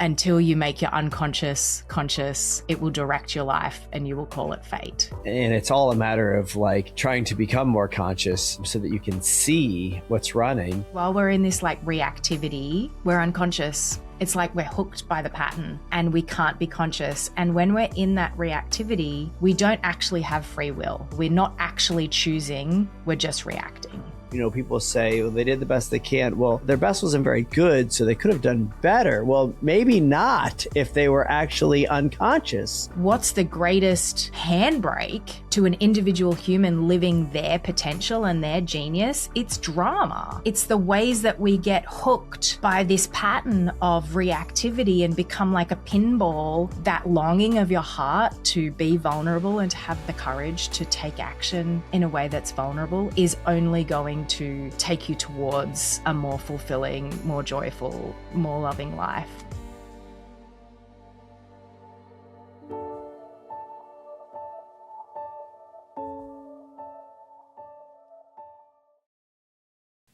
until you make your unconscious conscious, it will direct your life and you will call it fate. And it's all a matter of like trying to become more conscious so that you can see what's running. While we're in this like reactivity, we're unconscious. It's like we're hooked by the pattern and we can't be conscious. And when we're in that reactivity, we don't actually have free will. We're not actually choosing, we're just reacting. You know, people say, well, they did the best they can. Well, their best wasn't very good, so they could have done better. Well, maybe not if they were actually unconscious. What's the greatest handbrake to an individual human living their potential and their genius? It's drama. It's the ways that we get hooked by this pattern of reactivity and become like a pinball. That longing of your heart to be vulnerable and to have the courage to take action in a way that's vulnerable is only going to take you towards a more fulfilling, more joyful, more loving life.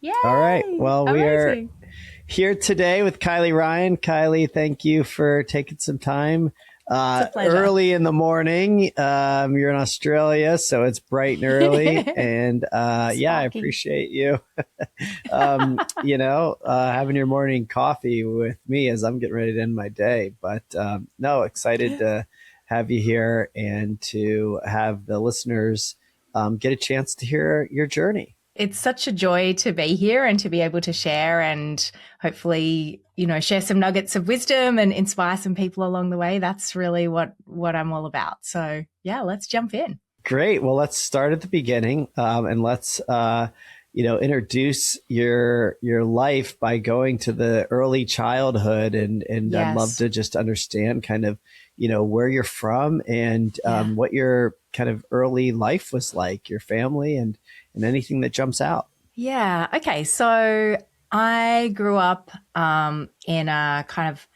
Yay! All right. Well, Amazing. we are here today with Kylie Ryan. Kylie, thank you for taking some time. It's a pleasure. Early in the morning. You're in Australia, so it's bright and early. And yeah, I appreciate you, having your morning coffee with me as I'm getting ready to end my day. But no, excited to have you here and to have the listeners get a chance to hear your journey. It's such a joy to be here and to be able to share and hopefully, share some nuggets of wisdom and inspire some people along the way. That's really what I'm all about. So yeah, let's jump in. Great. Well, let's start at the beginning and let's, introduce your life by going to the early childhood and Yes. I'd love to just understand kind of, where you're from and what your kind of early life was like, your family and anything that jumps out. Yeah. Okay. So I grew up in a kind of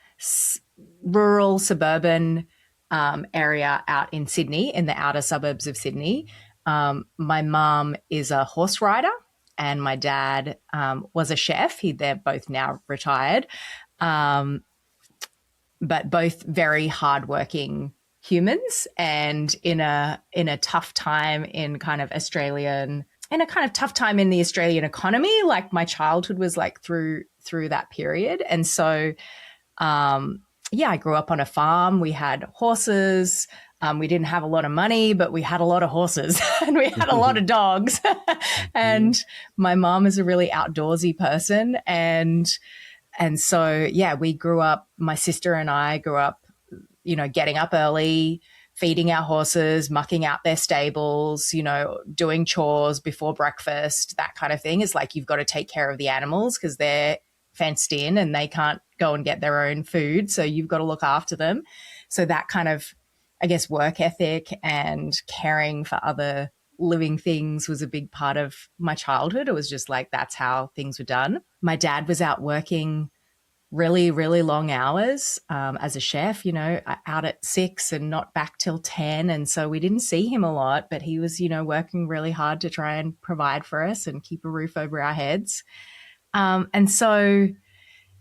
rural suburban area out in Sydney, in the outer suburbs of Sydney. My mum is a horse rider and my dad was a chef. They're both now retired, but both very hardworking humans and in a tough time in a kind of tough time in the Australian economy. Like my childhood was like through that period. And so, I grew up on a farm. We had horses. We didn't have a lot of money, but we had a lot of horses and we had a lot of dogs. And my mom is a really outdoorsy person. And so, we grew up, my sister and I grew up, getting up early, feeding our horses, mucking out their stables, doing chores before breakfast, that kind of thing. Is like you've got to take care of the animals because they're fenced in and they can't go and get their own food. So you've got to look after them. So that kind of, I guess, work ethic and caring for other living things was a big part of my childhood. It was just like that's how things were done. My dad was out working really, really long hours as a chef, out at 6 and not back till 10. And so we didn't see him a lot, but he was, working really hard to try and provide for us and keep a roof over our heads. And so,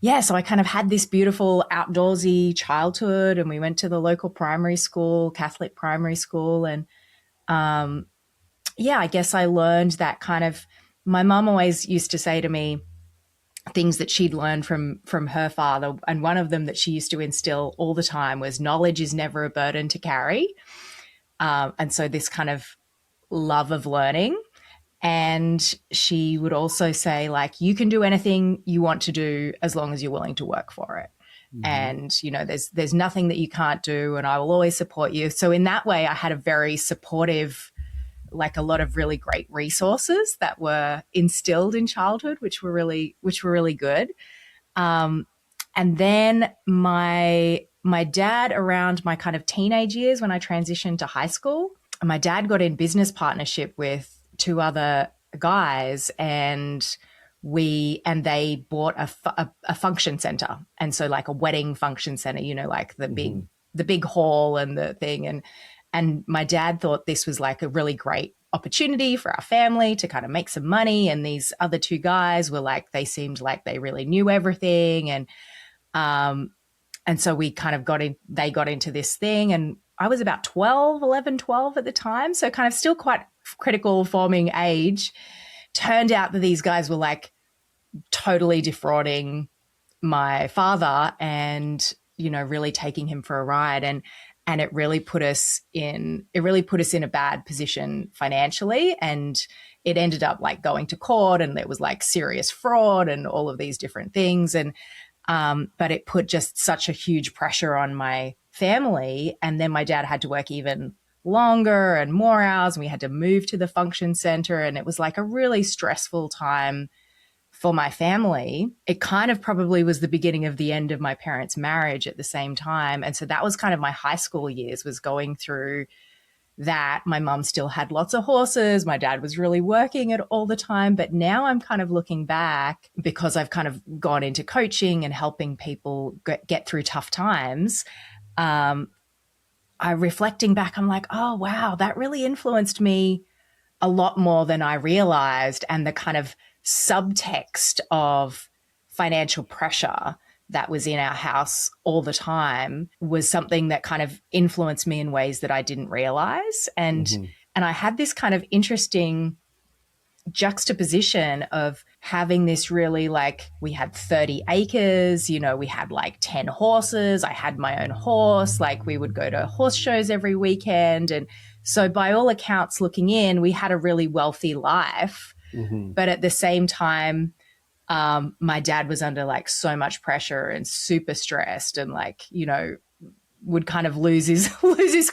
so I kind of had this beautiful outdoorsy childhood and we went to the local primary school, Catholic primary school. And I guess I learned that kind of, my mom always used to say to me, things that she'd learned from her father. And one of them that she used to instill all the time was knowledge is never a burden to carry. And so this kind of love of learning. And she would also say, like, you can do anything you want to do as long as you're willing to work for it. Mm-hmm. And, there's nothing that you can't do and I will always support you. So in that way, I had a very supportive, like a lot of really great resources that were instilled in childhood, which were really good. And then my dad, around my kind of teenage years when I transitioned to high school, my dad got in business partnership with 2 other guys and they bought a function center. And so like a wedding function center, like the big hall and the thing. And my dad thought this was like a really great opportunity for our family to kind of make some money. And these other 2 guys were like, they seemed like they really knew everything. And And so we kind of they got into this thing, and I was about 12, 11, 12 at the time. So kind of still quite critical forming age. Turned out that these guys were like totally defrauding my father and, really taking him for a ride. And it really put us in a bad position financially. And it ended up like going to court, and there was like serious fraud and all of these different things. And but it put just such a huge pressure on my family. And then my dad had to work even longer and more hours, and we had to move to the function center. And it was like a really stressful time for my family. It kind of probably was the beginning of the end of my parents' marriage at the same time. And so that was kind of my high school years, was going through that. My mum still had lots of horses. My dad was really working it all the time. But now I'm kind of looking back, because I've kind of gone into coaching and helping people get through tough times. I reflecting back, I'm like, oh, wow, that really influenced me a lot more than I realized. And the kind of subtext of financial pressure that was in our house all the time was something that kind of influenced me in ways that I didn't realize. And I had this kind of interesting juxtaposition of having this really, like, we had 30 acres, we had like 10 horses. I had my own horse. Like, we would go to horse shows every weekend. And so by all accounts, looking in, we had a really wealthy life. But at the same time, my dad was under like so much pressure and super stressed, and like, would kind of lose his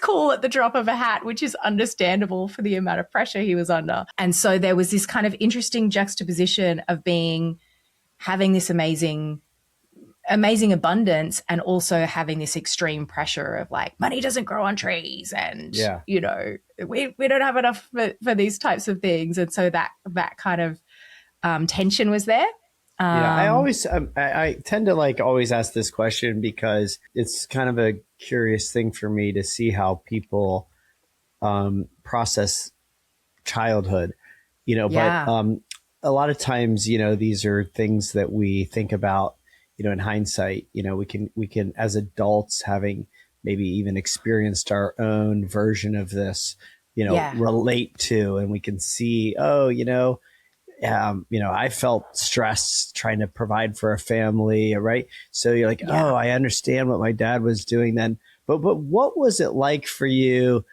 cool at the drop of a hat, which is understandable for the amount of pressure he was under. And so there was this kind of interesting juxtaposition of having this amazing abundance, and also having this extreme pressure of like, money doesn't grow on trees, and we don't have enough for these types of things. And so that kind of tension was there. I tend to like always ask this question, because it's kind of a curious thing for me to see how people process childhood, but a lot of times, these are things that we think about, in hindsight. We can as adults, having maybe even experienced our own version of this, relate to, and we can see, I felt stressed trying to provide for a family, right? So you're like, oh, I understand what my dad was doing then. But what was it like for you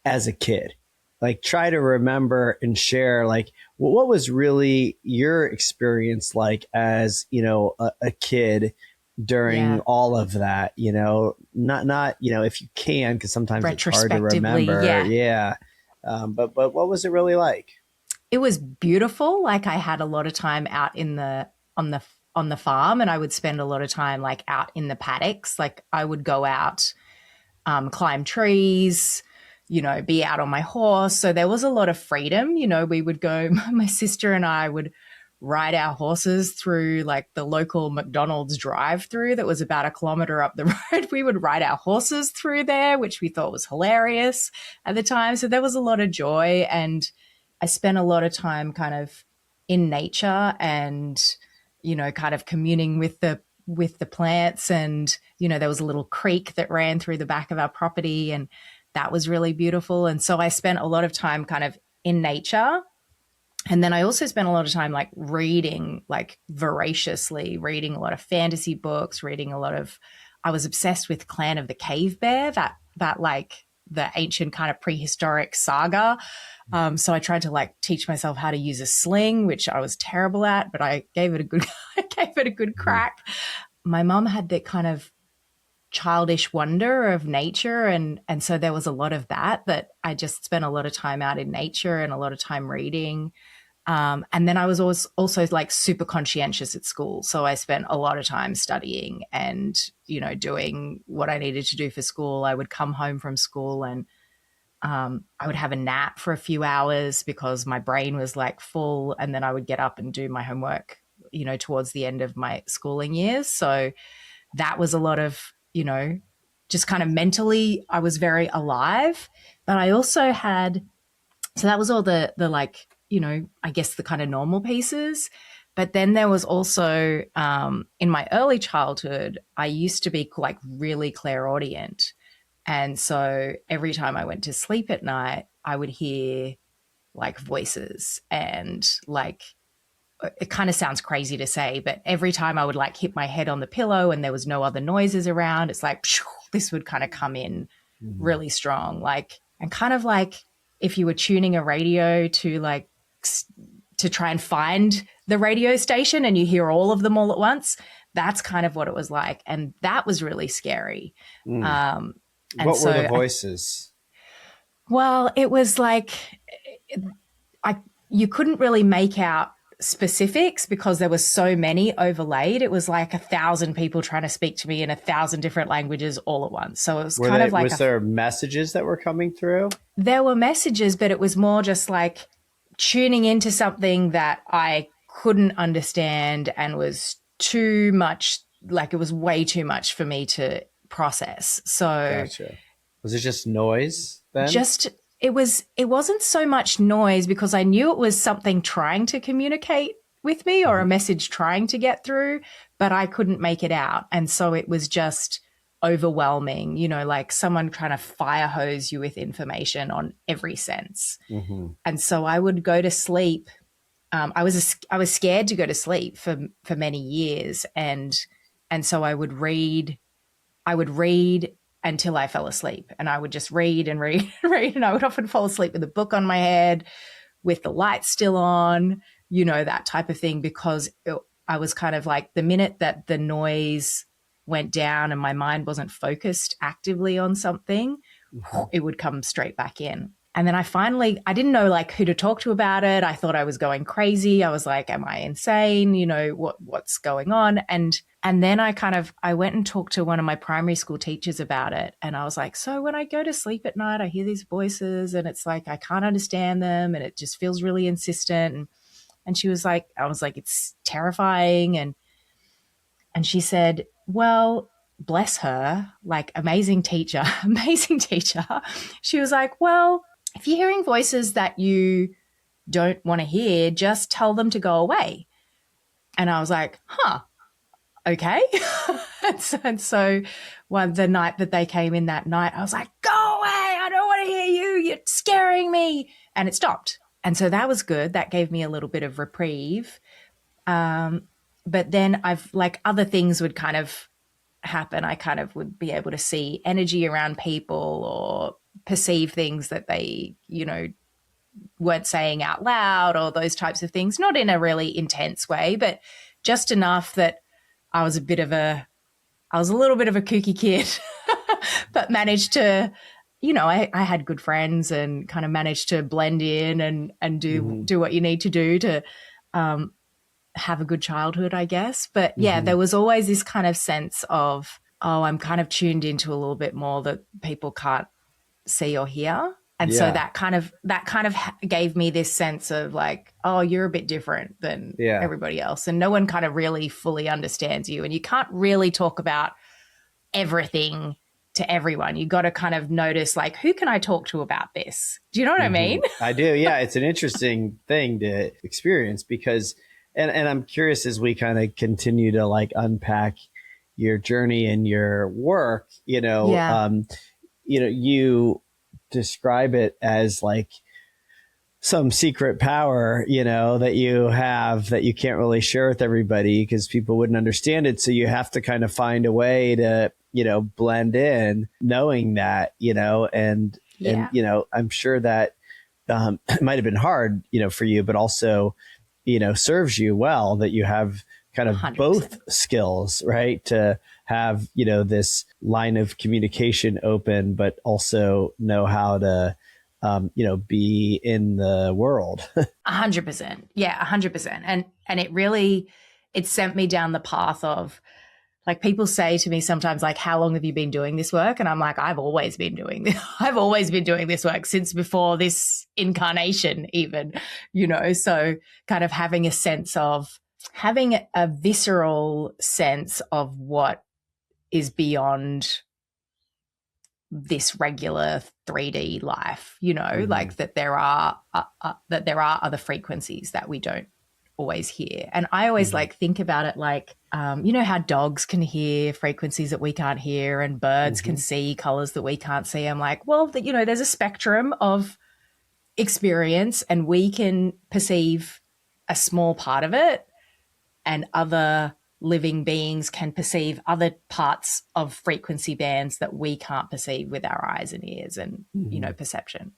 as a kid? Like, try to remember and share, like, what was really your experience like as, a kid during all of that, not, if you can, because sometimes it's hard to remember. But what was it really like? It was beautiful. Like, I had a lot of time out on the farm, and I would spend a lot of time like out in the paddocks. Like, I would go out, climb trees, be out on my horse. So there was a lot of freedom. We would go, my sister and I would ride our horses through like the local McDonald's drive-through that was about 1 kilometer up the road. We would ride our horses through there, which we thought was hilarious at the time. So there was a lot of joy, and I spent a lot of time kind of in nature, and, kind of communing with the plants. And, there was a little creek that ran through the back of our property, and that was really beautiful. And so I spent a lot of time kind of in nature. And then I also spent a lot of time like reading, like voraciously reading a lot of fantasy books, I was obsessed with Clan of the Cave Bear, that like the ancient kind of prehistoric saga. So I tried to like teach myself how to use a sling, which I was terrible at, but I gave it a good crack. My mom had that kind of childish wonder of nature, and so there was a lot of that I just spent a lot of time out in nature and a lot of time reading. And then I was also like super conscientious at school. So I spent a lot of time studying and, doing what I needed to do for school. I would come home from school, and I would have a nap for a few hours because my brain was like full. And then I would get up and do my homework, towards the end of my schooling years. So that was a lot of, just kind of mentally, I was very alive. But I also had, so that was all the like, I guess the kind of normal pieces. But then there was also in my early childhood, I used to be like really clairaudient. And so every time I went to sleep at night, I would hear like voices and like it kind of sounds crazy to say, but every time I would like hit my head on the pillow and there was no other noises around, it's like this would kind of come in Mm-hmm. really strong, like, and kind of like if you were tuning a radio to like to try and find the radio station and you hear all of them all at once. That's kind of what it was like, and that was really scary. Mm. Um, and What were the so, voices? well, it was like I you couldn't really make out specifics because there were so many overlaid. It was like 1,000 people trying to speak to me in 1,000 different languages all at once. So it was Were kind they, of like was there messages that were coming through? there were messages, but it was more just like tuning into something that I couldn't understand and was too much, like it was way too much for me to process. So Gotcha. Was it just noise then? just it wasn't so much noise because I knew it was something trying to communicate with me or a Mhm. message trying to get through, but I couldn't make it out. And so it was just overwhelming, like someone trying to fire hose you with information on every sense. Mm-hmm. And so I would go to sleep. I was scared to go to sleep for many years, and so I would read until I fell asleep, and I would just read and read and read, and I would often fall asleep with a book on my head, with the lights still on, that type of thing, because I was kind of like the minute that the noise went down and my mind wasn't focused actively on something, Mm-hmm. it would come straight back in. And then I didn't know like who to talk to about it. I thought I was going crazy. I was like, am I insane? What's going on? And then I went and talked to one of my primary school teachers about it. And I was like, so when I go to sleep at night, I hear these voices and it's like, I can't understand them. And it just feels really insistent. And she was like, I was like, it's terrifying. And she said, well, bless her, like amazing teacher, amazing teacher. She was like, well, if you're hearing voices that you don't want to hear, just tell them to go away. And I was like, huh, okay. and so the night that they came in that night, I was like, go away. I don't want to hear you. You're scaring me. And it stopped. And so that was good. That gave me a little bit of reprieve. But then I've like other things would kind of happen. I kind of would be able to see energy around people or perceive things that they, weren't saying out loud or those types of things, not in a really intense way, but just enough that I was a little bit of a kooky kid, but managed to, I had good friends and kind of managed to blend in and Mm-hmm. do what you need to do to have a good childhood, I guess. But yeah, Mm-hmm. there was always this kind of sense of, oh, I'm kind of tuned into a little bit more that people can't see or hear. And so Yeah. that kind of gave me this sense of like, oh, you're a bit different than Yeah. everybody else. And no one kind of really fully understands you. And you can't really talk about everything to everyone. You got to kind of notice like, who can I talk to about this? Do you know what I Mm-hmm. mean? I do. Yeah. It's an interesting thing to experience because, and I'm curious as we kind of continue to like unpack your journey and your work, Yeah. you describe it as like some secret power, that you have that you can't really share with everybody because people wouldn't understand it. So you have to kind of find a way to, blend in knowing that, Yeah. I'm sure that it might have been hard, for you, but also, serves you well that you have kind of 100%. both skills, right? To have, this line of communication open, but also know how to, be in the world. 100%. Yeah, 100%. And it sent me down the path of like people say to me sometimes like, how long have you been doing this work? And I'm like, I've always been doing this. I've always been doing this work since before this incarnation even, so kind of having a visceral sense of what is beyond this regular 3D life, Mm-hmm. like that there are other frequencies that we don't always hear. And I always like think about it like, you know how dogs can hear frequencies that we can't hear and birds can see colors that we can't see. I'm like, well, you know, there's a spectrum of experience and we can perceive a small part of it, and other living beings can perceive other parts of frequency bands that we can't perceive with our eyes and ears and, you know, perception.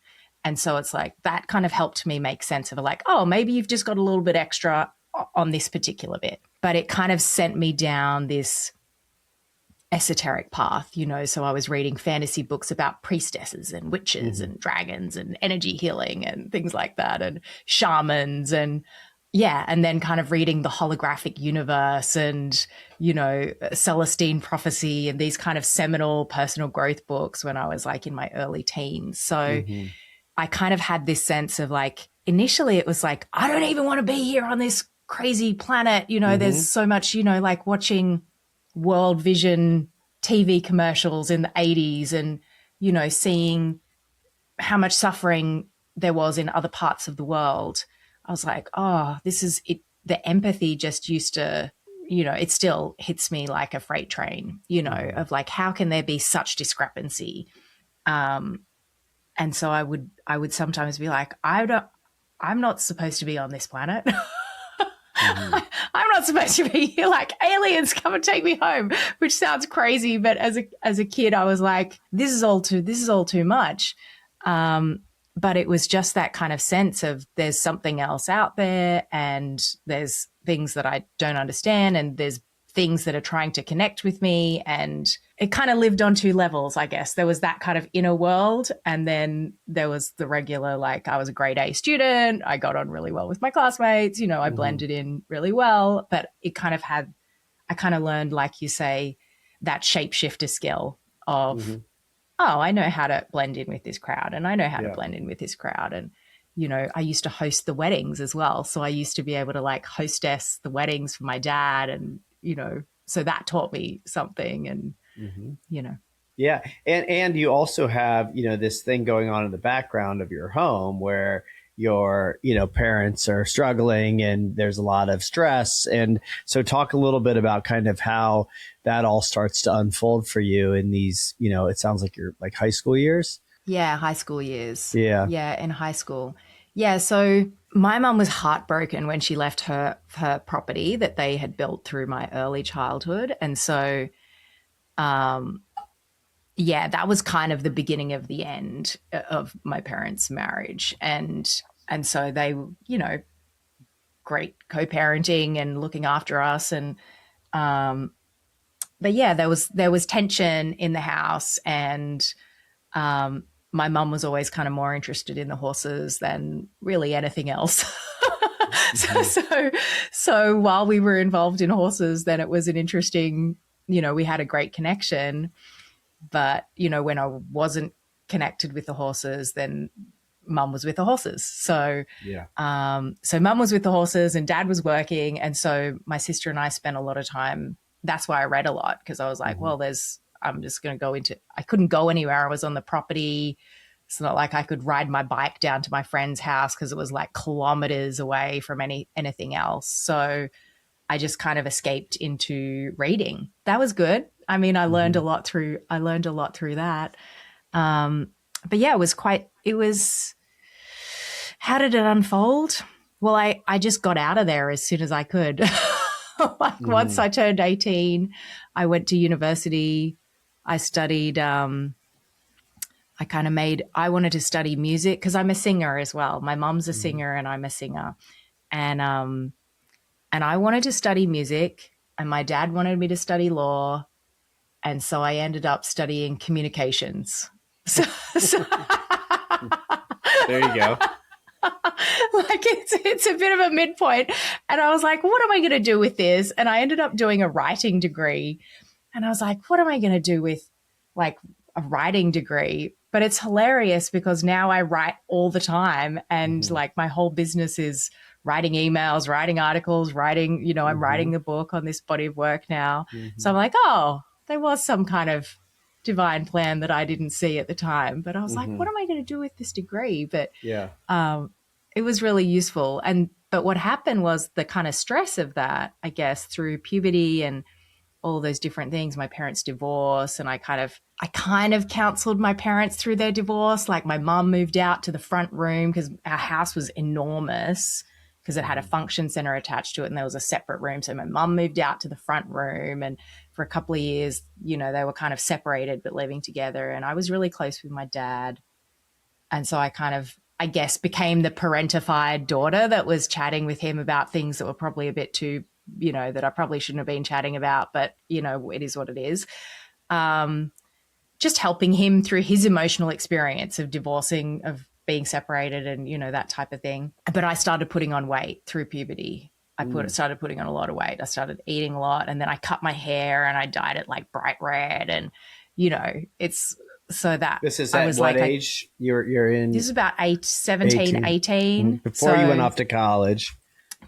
And so it's like that kind of helped me make sense of it, like, oh, maybe you've just got a little bit extra on this particular bit. But it kind of sent me down this esoteric path, you know. So I was reading fantasy books about priestesses and witches and dragons and energy healing and things like that, and shamans, and yeah, and then kind of reading the holographic universe and, you know, Celestine prophecy and these kind of seminal personal growth books when I was like in my early teens. So I kind of had this sense of like, initially it was like, I don't even want to be here on this crazy planet. You know, there's so much, you know, like watching World Vision TV commercials in the 80s and, you know, seeing how much suffering there was in other parts of the world. I was like, oh, this is it. The empathy just used to, you know, it still hits me like a freight train, you know, of like, how can there be such discrepancy? And so I would sometimes be like, I'm not supposed to be on this planet. I'm not supposed to be here. Like, aliens, come and take me home, which sounds crazy. But as a kid, I was like, this is all too much. But it was just that kind of sense of there's something else out there, and there's things that I don't understand, and there's things that are trying to connect with me. And it kind of lived on two levels, I guess. There was that kind of inner world, and then there was the regular, like, I was a grade A student. I got on really well with my classmates. You know, I blended in really well, but it kind of had, I kind of learned, like you say, that shapeshifter skill of, oh, I know how to blend in with this crowd, and I know how to blend in with this crowd. And, you know, I used to host the weddings as well. So I used to be able to like hostess the weddings for my dad, and, you know, so that taught me something. And, you know. Yeah. And you also have, you know, this thing going on in the background of your home where your, you know, parents are struggling and there's a lot of stress. And so talk a little bit about kind of how that all starts to unfold for you in these, you know, it sounds like you're like high school years. Yeah, high school years. Yeah. Yeah, in high school. Yeah, so my mum was heartbroken when she left her property that they had built through my early childhood. And so yeah, that was kind of the beginning of the end of my parents' marriage. And so they, you know, great co-parenting and looking after us. And but yeah, there was tension in the house, and my mum was always kind of more interested in the horses than really anything else. So while we were involved in horses, then it was an interesting, you know, we had a great connection. But, you know, when I wasn't connected with the horses, then mum was with the horses. So, so mum was with the horses and dad was working. And so my sister and I spent a lot of time. That's why I read a lot, because I was like, well, I'm just going to go into, I couldn't go anywhere. I was on the property. It's not like I could ride my bike down to my friend's house because it was like kilometers away from anything else. So I just kind of escaped into reading. That was good. I mean, I learned a lot through that. But yeah, how did it unfold? Well, I just got out of there as soon as I could. Like once I turned 18, I went to university. I studied, I wanted to study music because I'm a singer as well. My mom's a singer and I'm a singer. And I wanted to study music, and my dad wanted me to study law. And so I ended up studying communications. So There you go. Like it's a bit of a midpoint. And I was like, what am I going to do with this? And I ended up doing a writing degree. And I was like, what am I going to do with like a writing degree? But it's hilarious because now I write all the time. And like my whole business is writing emails, writing articles, writing, you know, I'm writing a book on this body of work now. So I'm like, oh, there was some kind of divine plan that I didn't see at the time. But I was like, what am I going to do with this degree? But Yeah. it was really useful. But what happened was the kind of stress of that, I guess, through puberty and all those different things, my parents' divorce, and I kind of counseled my parents through their divorce. Like my mum moved out to the front room because our house was enormous because it had a function center attached to it and there was a separate room. So my mum moved out to the front room, and for a couple of years, you know, they were kind of separated but living together. And I was really close with my dad. And so I kind of, I guess, became the parentified daughter that was chatting with him about things that were probably a bit too, you know, that I probably shouldn't have been chatting about, but, you know, it is what it is. Just helping him through his emotional experience of divorcing, of being separated and, you know, that type of thing. But I started putting on weight through puberty. Started putting on a lot of weight. I started eating a lot, and then I cut my hair and I dyed it like bright red, and, you know, it's so that this is at what age you're in? This is about 17, 18. Before you went off to college.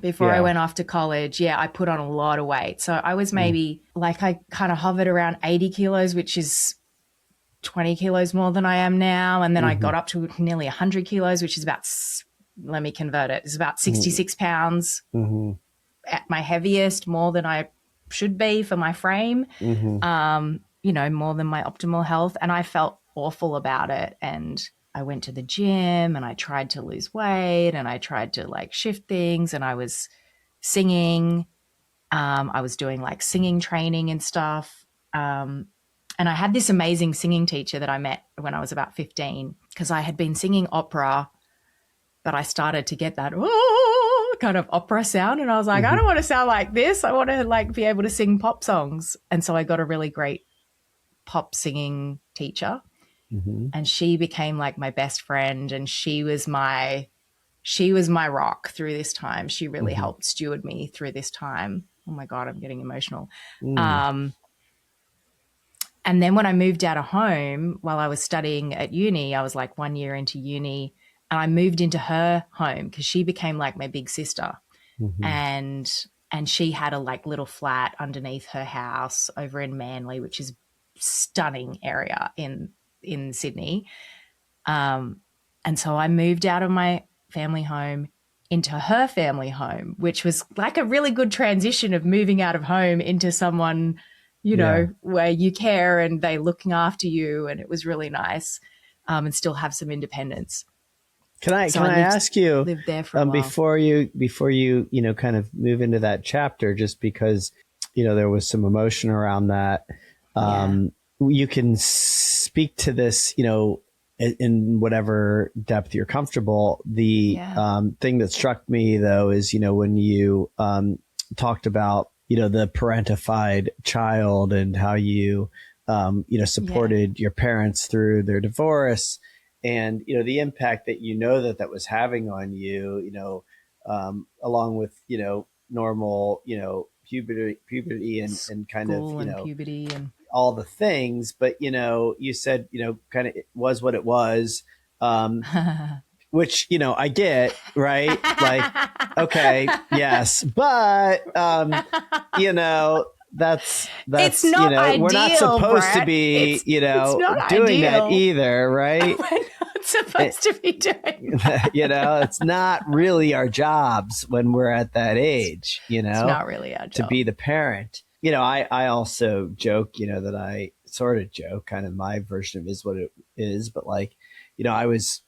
Before I went off to college, I put on a lot of weight. So I was maybe like, I kind of hovered around 80 kilos, which is 20 kilos more than I am now. And then I got up to nearly 100 kilos, which is about, let me convert it, it's about 66 pounds at my heaviest, more than I should be for my frame, you know, more than my optimal health. And I felt awful about it. And I went to the gym and I tried to lose weight and I tried to like shift things, and I was singing. I was doing like singing training and stuff. And I had this amazing singing teacher that I met when I was about 15, because I had been singing opera, but I started to get that kind of opera sound. And I was like, I don't want to sound like this. I want to like be able to sing pop songs. And so I got a really great pop singing teacher. And she became like my best friend, and she was my rock through this time. She really helped steward me through this time. Oh my God, I'm getting emotional. And then when I moved out of home while I was studying at uni, I was like 1 year into uni, and I moved into her home because she became like my big sister. And she had a like little flat underneath her house over in Manly, which is stunning area in Sydney. And so I moved out of my family home into her family home, which was like a really good transition of moving out of home into someone, you know, where you care and they looking after you. And it was really nice, and still have some independence. Can I ask you, lived there for a while. before you, you know, kind of move into that chapter, just because, you know, there was some emotion around that. You can speak to this, you know, in whatever depth you're comfortable. The thing that struck me, though, is, you know, when you talked about, you know, the parentified child and how you, you know, supported your parents through their divorce, and, you know, the impact that, you know, that was having on you, you know, along with, you know, normal, you know, puberty and kind of, you know, puberty and all the things. But, you know, you said, you know, kind of it was what it was, which, you know, I get, right? Like, okay, yes. But, you know, that's it's not, you know, ideal, we're not supposed Brett. to be, you know, doing ideal. that either, right? We're not supposed to be doing that. You know, it's not really our jobs when we're at that age, you know, it's not really our job to be the parent. You know, I also joke, you know, that I sort of joke, kind of my version of is what it is. But like, you know, I was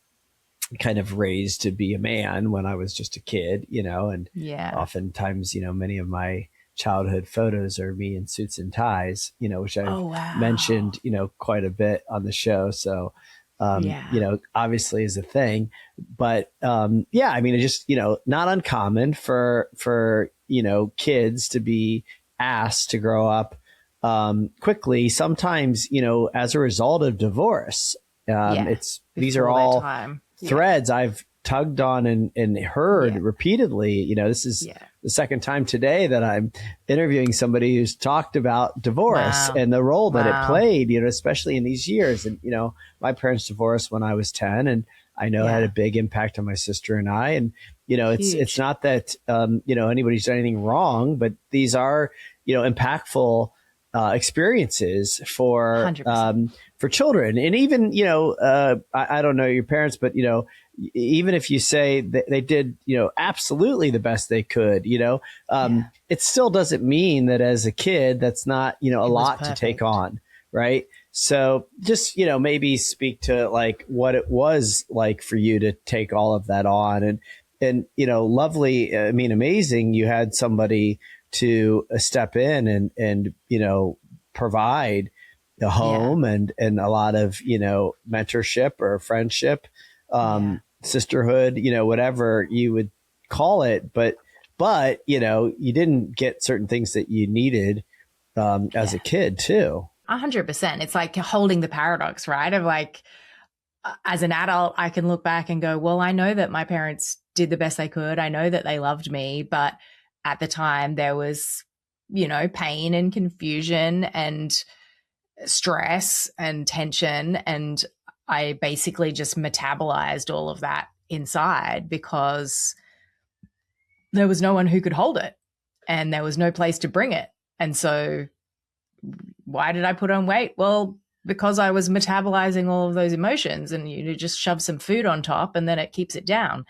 kind of raised to be a man when I was just a kid, you know, and oftentimes, you know, many of my childhood photos are me in suits and ties, you know, which I've mentioned, you know, quite a bit on the show. So, you know, obviously is a thing, but, I mean, it just, you know, not uncommon for, you know, kids to be asked to grow up, quickly, sometimes, you know, as a result of divorce. These are all threads I've tugged on and heard repeatedly. You know, this is the second time today that I'm interviewing somebody who's talked about divorce and the role that it played, you know, especially in these years. And, you know, my parents divorced when I was 10, and I know it had a big impact on my sister and I. And, you know, it's not that, you know, anybody's done anything wrong, but these are, you know, impactful experiences $100%. for children. And even, I don't know your parents, but, even if you say that they did, absolutely the best they could, Yeah. it still doesn't mean that as a kid, that's not, a It was lot to take perfect. on. Right. So just, maybe speak to like what it was like for you to take all of that on, and, lovely. I mean, amazing. You had somebody to step in and, provide the Yeah. home and a lot of, mentorship or friendship, Yeah. sisterhood, whatever you would call it. But, you didn't get certain things that you needed, as Yeah. a kid too. 100%. It's like holding the paradox, right? Of like, as an adult, I can look back and go, well, I know that my parents did the best they could. I know that they loved me, but at the time there was, pain and confusion and stress and tension. And I basically just metabolized all of that inside because there was no one who could hold it and there was no place to bring it. And so why did I put on weight? Well, because I was metabolizing all of those emotions, and you just shove some food on top and then it keeps it down.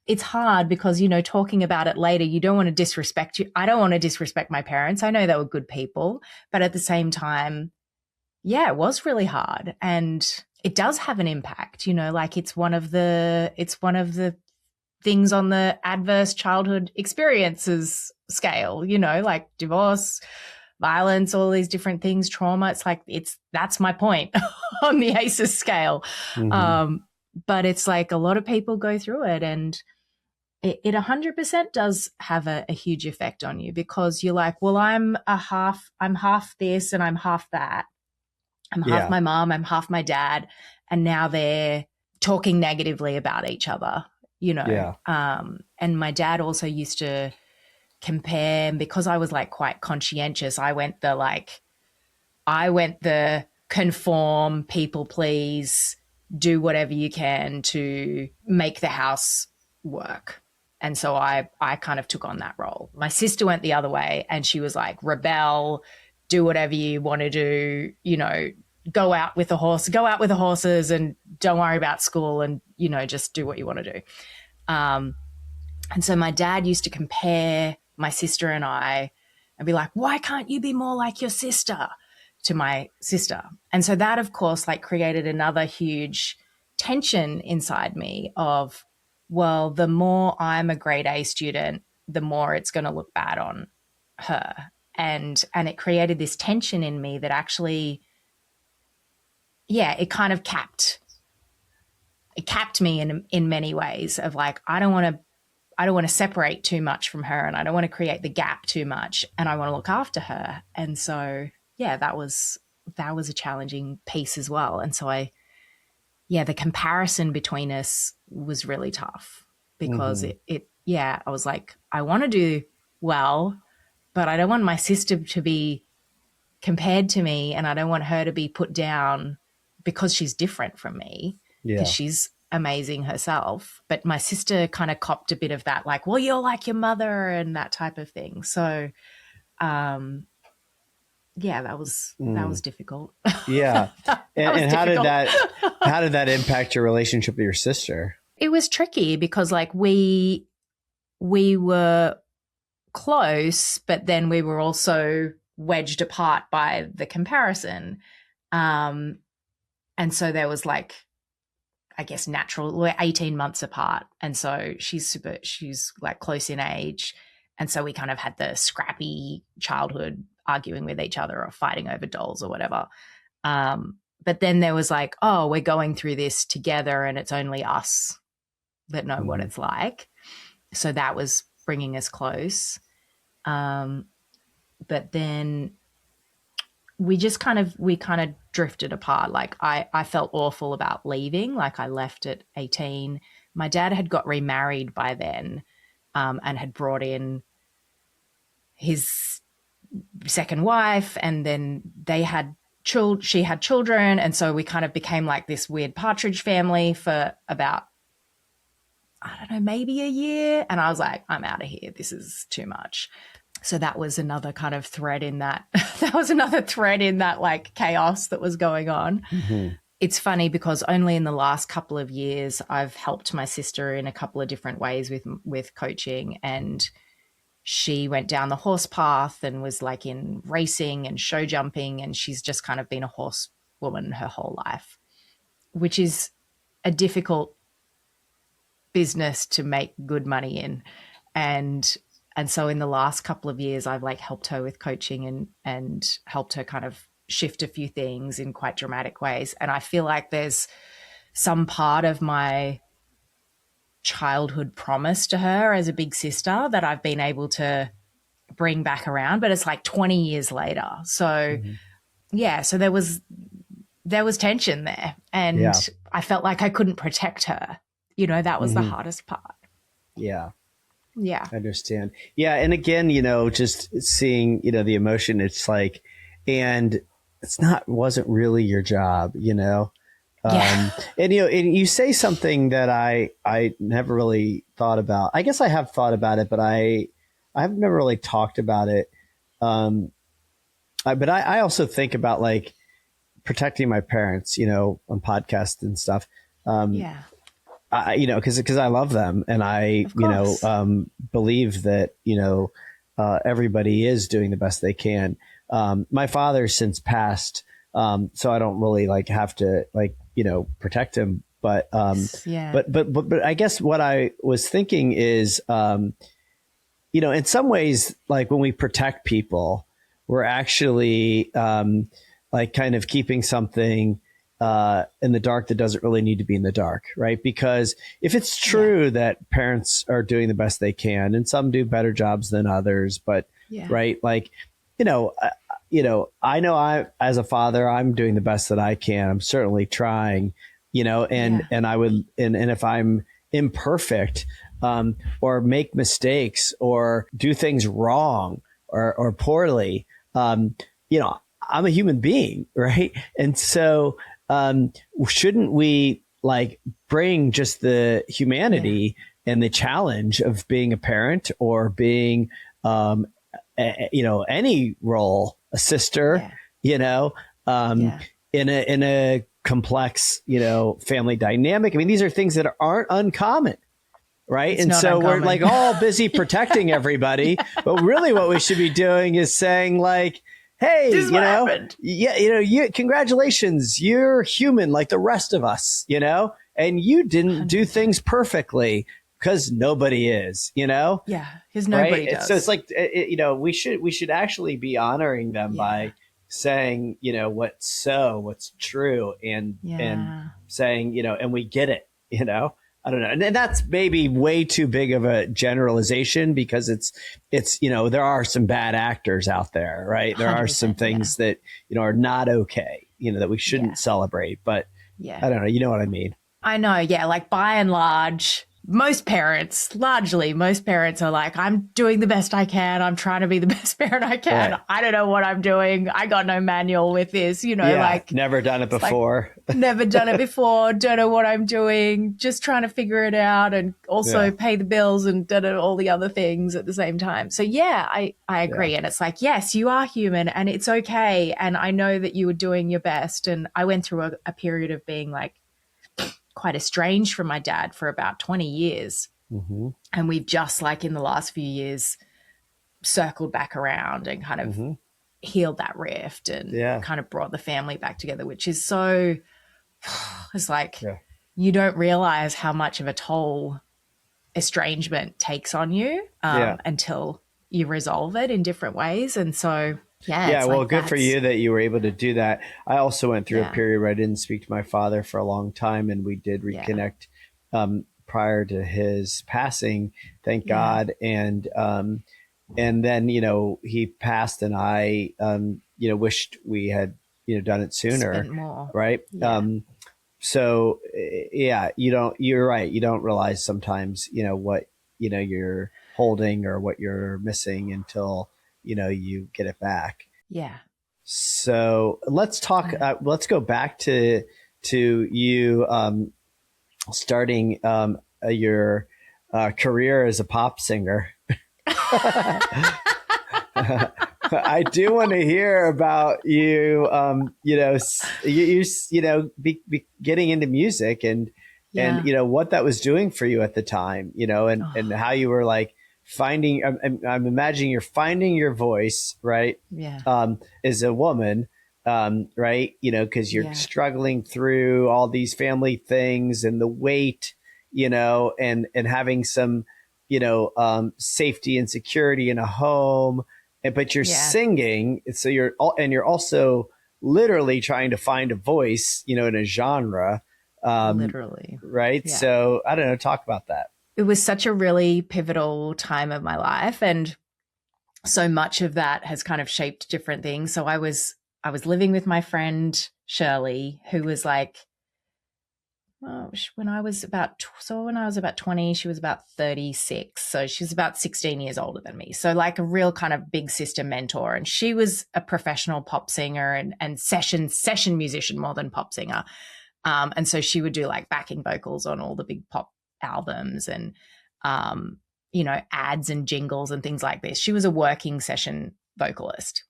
It's hard because, talking about it later, you don't want to disrespect you. I don't want to disrespect my parents. I know they were good people, but at the same time, yeah, it was really hard, and it does have an impact, like it's one of the things on the adverse childhood experiences scale, like divorce, violence, all these different things, trauma. It's like, that's my point on the ACEs scale. Mm-hmm. Um, but it's like a lot of people go through it, and it 100% does have a huge effect on you because you're like, well, I'm half this and I'm half that. I'm half Yeah. my mom, I'm half my dad. And now they're talking negatively about each other, Yeah. and my dad also used to compare, because I was like quite conscientious. I went the conform, people please, do whatever you can to make the house work. And so I kind of took on that role. My sister went the other way and she was like, rebel, do whatever you want to do, go out with the horses and don't worry about school and, just do what you want to do. Um, and so my dad used to compare my sister and I and be like, why can't you be more like your sister, to my sister? And so that, of course, like created another huge tension inside me of, well, the more I'm a grade A student, the more it's going to look bad on her. And it created this tension in me that actually, yeah, it kind of capped me in many ways of like, I don't want to separate too much from her and I don't want to create the gap too much and I want to look after her. And so, yeah, that was a challenging piece as well. And so the comparison between us was really tough because Mm-hmm. yeah, I was like, I want to do well, but I don't want my sister to be compared to me and I don't want her to be put down because she's different from me, because Yeah. she's amazing herself. But my sister kind of copped a bit of that, like, well, you're like your mother and that type of thing. So, um, yeah, that was Mm. difficult. Yeah. That was And difficult. how did that impact your relationship with your sister? It was tricky because like we were close, but then we were also wedged apart by the comparison. Um, and so there was like, I guess we're 18 months apart. And so she's like close in age. And so we kind of had the scrappy childhood arguing with each other or fighting over dolls or whatever. But then there was like, oh, we're going through this together and it's only us that know what Mm-hmm. it's like. So that was bringing us close. Um, but then we kind of drifted apart. Like I felt awful about leaving. Like I left at 18. My dad had got remarried by then, and had brought in his second wife, and then she had children, and so we kind of became like this weird partridge family for about, I don't know, maybe a year. And I was like, I'm out of here. This is too much. So that was another kind of thread in that. That was another thread in that like chaos that was going on. Mm-hmm. It's funny because only in the last couple of years I've helped my sister in a couple of different ways with coaching, and she went down the horse path and was like in racing and show jumping, and she's just kind of been a horse woman her whole life, which is a difficult business to make good money in. And so in the last couple of years I've like helped her with coaching and helped her kind of shift a few things in quite dramatic ways. And I feel like there's some part of my childhood promise to her as a big sister that I've been able to bring back around, but it's like 20 years later. So yeah, so there was tension there, and I felt like I couldn't protect her. That was the hardest part. Yeah. Yeah. I understand. Yeah. And again, just seeing, the emotion, it's like, and wasn't really your job, Yeah. And you say something that I never really thought about. I guess I have thought about it, but I've never really talked about it. But I also think about like protecting my parents, on podcasts and stuff. Yeah. Because I love them, and I, believe that, everybody is doing the best they can. My father's since passed, so I don't really like have to protect him. But but I guess what I was thinking is, in some ways, like when we protect people, we're actually like kind of keeping something in the dark that doesn't really need to be in the dark, right? Because if it's true that parents are doing the best they can, and some do better jobs than others, but right, like, I know as a father, I'm doing the best that I can. I'm certainly trying, and I would, and if I'm imperfect, or make mistakes or do things wrong or poorly, I'm a human being, right? And so, shouldn't we like bring just the humanity and the challenge of being a parent or being, any role, a sister, in a complex, family dynamic. I mean, these are things that aren't uncommon. Right. And so we're like all busy protecting everybody. But really what we should be doing is saying like, hey, congratulations, you're human like the rest of us, and you didn't do things perfectly because nobody is, Yeah, because nobody does. So it's like, we should actually be honoring them by saying, what's true and saying, and we get it, I don't know. And that's maybe way too big of a generalization because it's, there are some bad actors out there, right? There are some things that, are not okay, that we shouldn't celebrate, but I don't know. You know what I mean? I know. Yeah. Like by and large, most parents are like, I'm doing the best I can. I'm trying to be the best parent I can. Right. I don't know what I'm doing. I got no manual with this, like never done it before. Like, never done it before. Don't know what I'm doing. Just trying to figure it out and also pay the bills and all the other things at the same time. So I agree. And it's like, yes, you are human and it's okay. And I know that you were doing your best. And I went through a period of being like, quite estranged from my dad for about 20 years. Mm-hmm. And we've just like in the last few years circled back around and kind of healed that rift and kind of brought the family back together, which is so, it's like, you don't realize how much of a toll estrangement takes on you until you resolve it in different ways. And so, well, like good for you that you were able to do that. I also went through a period where I didn't speak to my father for a long time, and we did reconnect prior to his passing, thank God. And then, he passed, and I, wished we had, done it sooner. Spent more. Right. So you're right. You don't realize sometimes, what, you're holding or what you're missing until, you get it back. Yeah. So let's talk, let's go back to you, starting, your, career as a pop singer. I do want to hear about you. Getting into music and Yeah. what that was doing for you at the time. And Oh, how you were like finding. I'm imagining you're finding your voice, right? yeah. As a woman, right? Because you're Yeah. struggling through all these family things and the weight, and having some, safety and security in a home, but you're Yeah. singing, so you're also literally trying to find a voice, in a genre, Literally. right? Yeah. So I don't know, talk about that. It was such a really pivotal time of my life. And so much of that has kind of shaped different things. So I was living with my friend Shirley, who was like, well, when I was about 20, she was about 36. So she was about 16 years older than me. So like a real kind of big sister mentor. And she was a professional pop singer and session musician more than pop singer. And so she would do like backing vocals on all the big pop albums and, ads and jingles and things like this. She was a working session vocalist.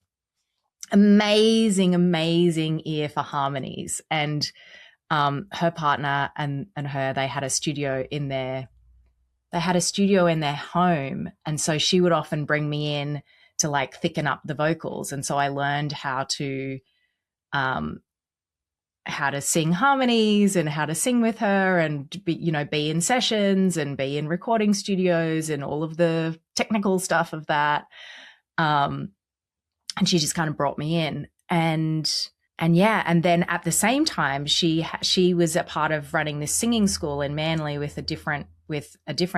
Amazing, amazing ear for harmonies. And her partner and her, they had a studio in their home. And so she would often bring me in to like thicken up the vocals. And so I learned um, how to sing harmonies and how to sing with her and be in sessions and be in recording studios and all of the technical stuff of that. And she just kind of brought me in and yeah, and then at the same time she was a part of running this singing school in Manly with a different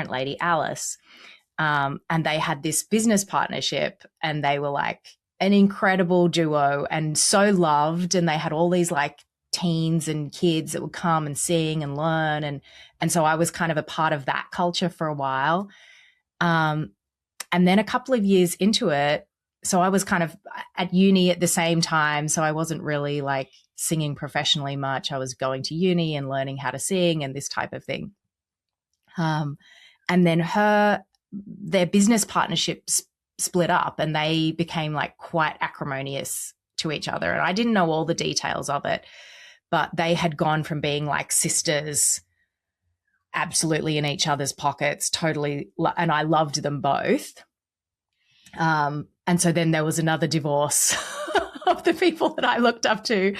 lady, Alice. And they had this business partnership and they were like an incredible duo and so loved, and they had all these like teens and kids that would come and sing and learn, and so I was kind of a part of that culture for a while. And then a couple of years into it, so I was kind of at uni at the same time, so I wasn't really like singing professionally much. I was going to uni and learning how to sing and this type of thing. And then their business partnerships split up and they became like quite acrimonious to each other. And I didn't know all the details of it, but they had gone from being like sisters, absolutely in each other's pockets, totally. And I loved them both. And so then there was another divorce of the people that I looked up to.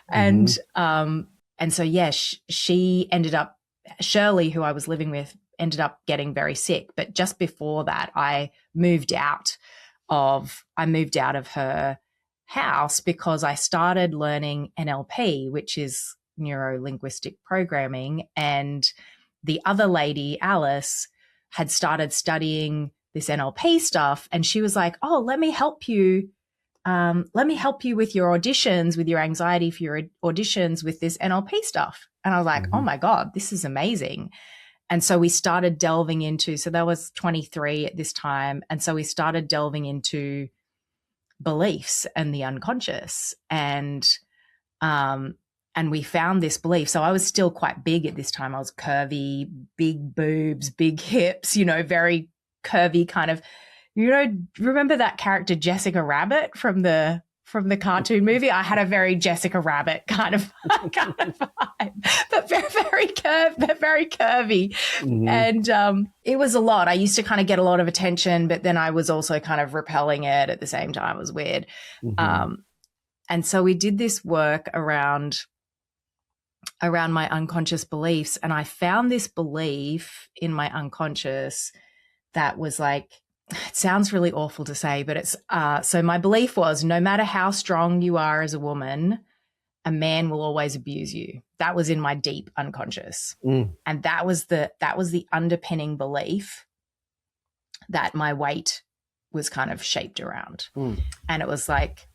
Mm-hmm. And so, yeah, she ended up, Shirley, who I was living with, ended up getting very sick. But just before that, I moved out of her house because I started learning NLP, which is neuro linguistic programming. And the other lady, Alice, had started studying this NLP stuff. And she was like, oh, let me help you. Let me help you with your auditions, with your anxiety for your auditions with this NLP stuff. And I was like, oh Mm-hmm. my God, this is amazing. And so we started delving into, so that was 23 at this time. And so we started delving into beliefs and the unconscious. And we found this belief. So I was still quite big at this time. I was curvy, big boobs, big hips, very curvy kind of, remember that character Jessica Rabbit from the cartoon movie? I had a very Jessica Rabbit kind of vibe, but very curvy. Mm-hmm. And it was a lot. I used to kind of get a lot of attention, but then I was also kind of repelling it at the same time. It was weird. Mm-hmm. And so we did this work around my unconscious beliefs, and I found this belief in my unconscious that was like, it sounds really awful to say, but it's so my belief was no matter how strong you are as a woman, a man will always abuse you. That was in my deep unconscious. Mm. And that was the underpinning belief that my weight was kind of shaped around. Mm. And it was like,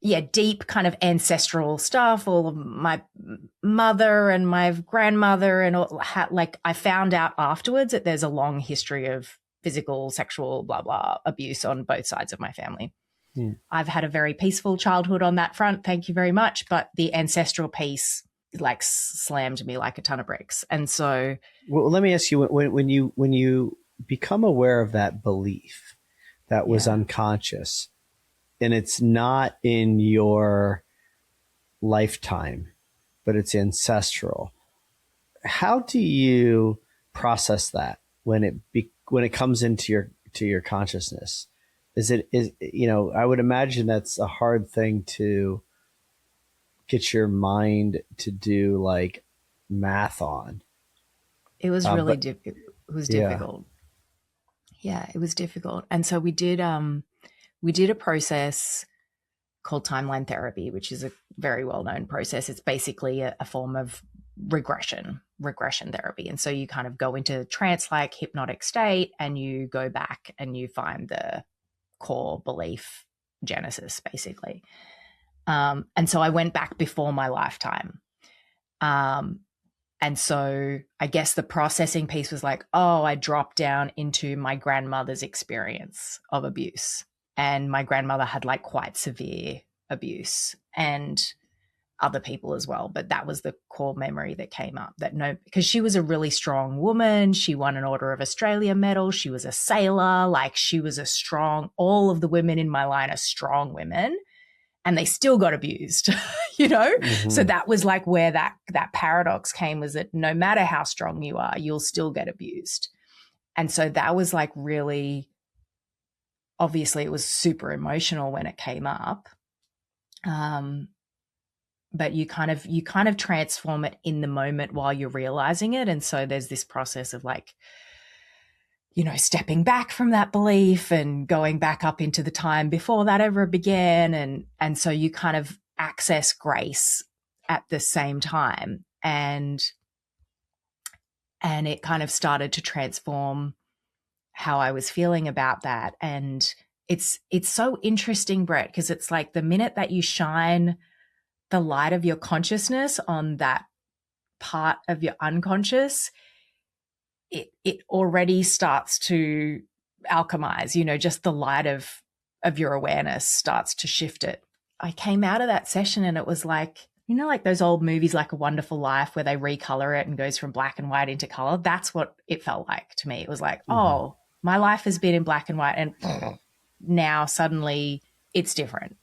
yeah, deep kind of ancestral stuff. All of my mother and my grandmother and all, like I found out afterwards that there's a long history of physical, sexual, blah, blah, abuse on both sides of my family. Mm. I've had a very peaceful childhood on that front. Thank you very much. But the ancestral piece like slammed me like a ton of bricks. And so, well, let me ask you, when you become aware of that belief that was yeah. unconscious, it's not in your lifetime, but it's ancestral. How do you process that when it comes into your consciousness? Is I would imagine that's a hard thing to get your mind to do like math on. It was really But it was yeah. difficult. Yeah, it was difficult. And so we did a process called timeline therapy, which is a very well-known process. It's basically a form of regression therapy. And so you kind of go into trance-like hypnotic state and you go back and you find the core belief genesis, basically. And so I went back before my lifetime. And so I guess the processing piece was like, oh, I dropped down into my grandmother's experience of abuse. And my grandmother had like quite severe abuse and other people as well. But that was the core memory that came up, that no, because she was a really strong woman. She won an Order of Australia medal. She was a sailor. Like she was a strong, all of the women in my line are strong women. And they still got abused, So that was like where that paradox came, was that no matter how strong you are, you'll still get abused. And so that was like really, obviously it was super emotional when it came up. But you kind of transform it in the moment while you're realizing it. And so there's this process of like, stepping back from that belief and going back up into the time before that ever began. And so you kind of access grace at the same time. And it kind of started to transform how I was feeling about that. And it's so interesting, Brett, because it's like the minute that you shine the light of your consciousness on that part of your unconscious, it already starts to alchemize, just the light of your awareness starts to shift it. I came out of that session and it was like, like those old movies like A Wonderful Life where they recolor it and goes from black and white into color. That's what it felt like to me. It was like, oh, my life has been in black and white and now suddenly it's different.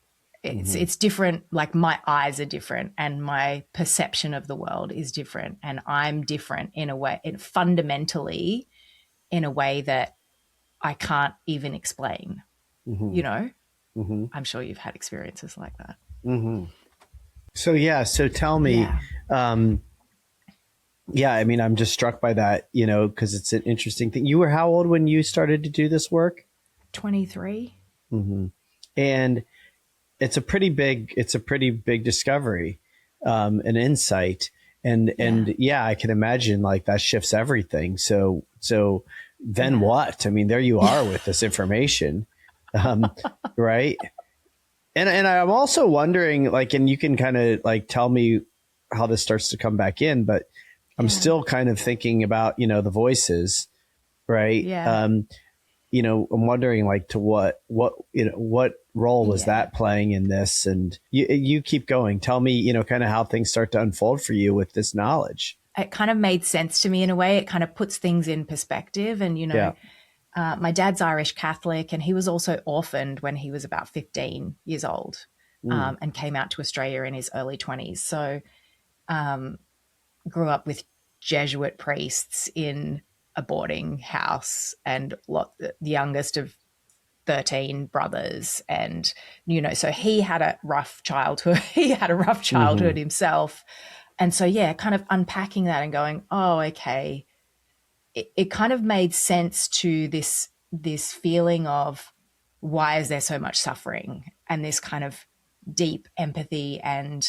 It's different. Like my eyes are different and my perception of the world is different, and I'm different in a way, fundamentally in a way that I can't even explain. I'm sure you've had experiences like that. So tell me, I mean, I'm just struck by that, because it's an interesting thing. You were how old when you started to do this work? 23. And it's a pretty big discovery, an insight. And I can imagine like that shifts everything. So then what? I mean, there you are with this information, right? And I'm also wondering, like, and you can kind of like tell me how this starts to come back in, but I'm still kind of thinking about, the voices, right? Yeah. I'm wondering like to what role was that playing in this? And you keep going. Tell me, kind of how things start to unfold for you with this knowledge. It kind of made sense to me in a way. It kind of puts things in perspective. And, my dad's Irish Catholic, and he was also orphaned when he was about 15 years old, and came out to Australia in his early 20s. So grew up with Jesuit priests in a boarding house and the youngest of 13 brothers. And, so he had a rough childhood. Himself. And so, kind of unpacking that and going, oh, okay. It kind of made sense to this feeling of why is there so much suffering, and this kind of deep empathy and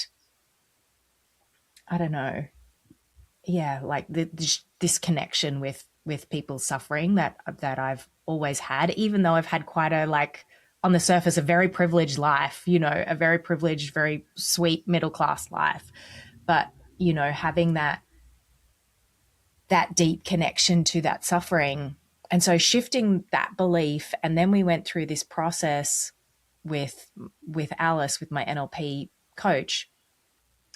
I don't know. Yeah. Like this connection with people's suffering that I've always had, even though I've had quite a, like, on the surface, a very privileged life, a very privileged, very sweet middle-class life. But, having that deep connection to that suffering. And so shifting that belief. And then we went through this process with Alice, with my NLP coach,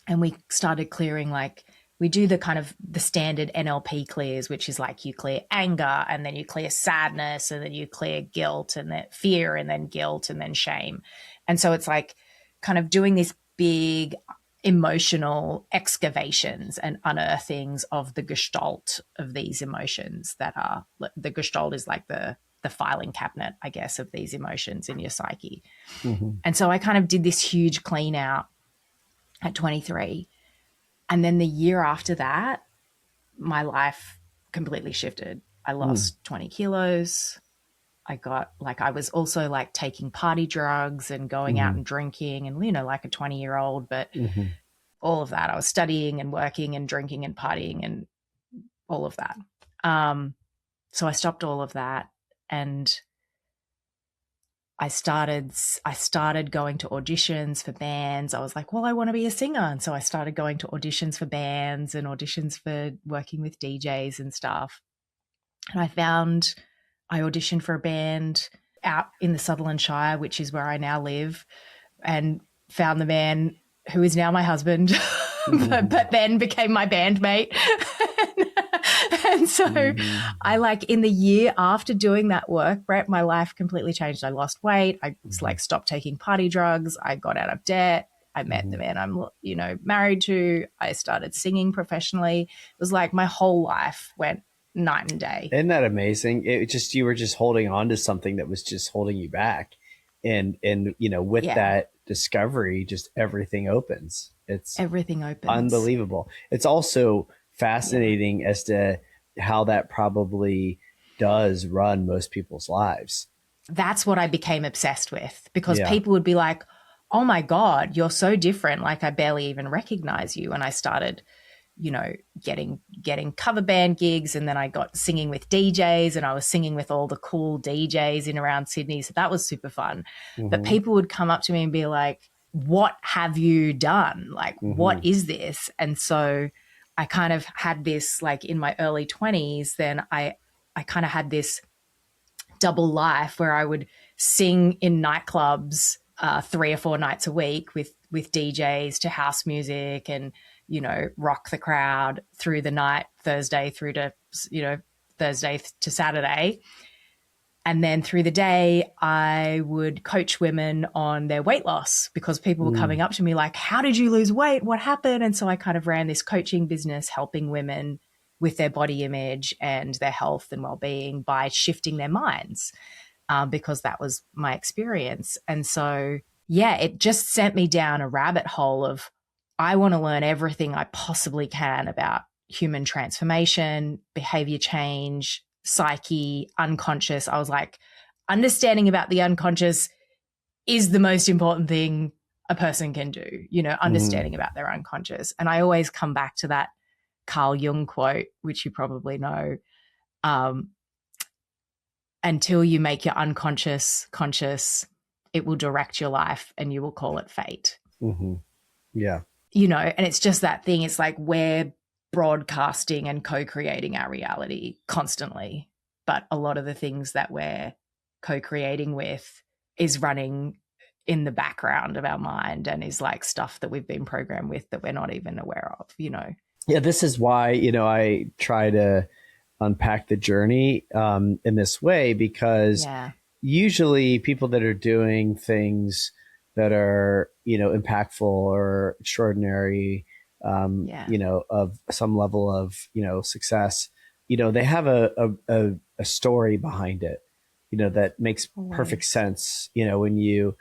and we started clearing, like, we do the kind of the standard NLP clears, which is like you clear anger and then you clear sadness and then you clear guilt and then fear and then guilt and then shame. And so it's like kind of doing this big emotional excavations and unearthings of the gestalt of these emotions that are, the gestalt is like the filing cabinet, I guess, of these emotions in your psyche. Mm-hmm. And so I kind of did this huge clean out at 23. And then the year after that, my life completely shifted. I lost 20 kilos. I was also like taking party drugs and going out Mm-hmm. and drinking and, you know, like a 20-year-old, but Mm-hmm. all of that. I was studying and working and drinking and partying and all of that. So I stopped all of that, and I started going to auditions for bands. I was like, well, I want to be a singer. And so I started going to auditions for bands and auditions for working with DJs and stuff. And I auditioned for a band out in the Sutherland Shire, which is where I now live, and found the man who is now my husband, but then became my bandmate. And so I, like, in the year after doing that work, Brett, my life completely changed. I lost weight. I like stopped taking party drugs. I got out of debt. I met the man I'm, you know, married to. I started singing professionally. It was like my whole life went night and day. Isn't that amazing? You were just holding on to something that was just holding you back. And, you know, with that discovery, just everything opens. Everything opens. Unbelievable. It's also fascinating as to how that probably does run most people's lives. That's what I became obsessed with, because people would be like, oh my God, you're so different. Like, I barely even recognize you. And I started, you know, getting cover band gigs, and then I got singing with DJs, and I was singing with all the cool DJs in around Sydney. So that was super fun. But people would come up to me and be like, what have you done? Like, what is this? And so I kind of had this, like, in my early 20s, then I kind of had this double life where I would sing in nightclubs 3 or 4 nights a week with DJs to house music, and, you know, rock the crowd through the night, Thursday to Saturday. And then through the day, I would coach women on their weight loss, because people were coming up to me like, how did you lose weight? What happened? And so I kind of ran this coaching business, helping women with their body image and their health and well-being by shifting their minds, because that was my experience. And so, yeah, it just sent me down a rabbit hole of, I want to learn everything I possibly can about human transformation, behavior change, psyche, unconscious. I was like, understanding about the unconscious is the most important thing a person can do, you know, understanding about their unconscious. And I always come back to that Carl Jung quote, which you probably know, until you make your unconscious conscious, it will direct your life and you will call it fate. Yeah. You know, and it's just that thing. It's like we're broadcasting and co-creating our reality constantly, but a lot of the things that we're co-creating with is running in the background of our mind, and is like stuff that we've been programmed with that we're not even aware of, you know. Yeah, this is why, you know, I try to unpack the journey in this way, because usually people that are doing things that are, you know, impactful or extraordinary, you know, of some level of, you know, success, you know, they have a story behind it, you know, that makes perfect sense, you know, when you,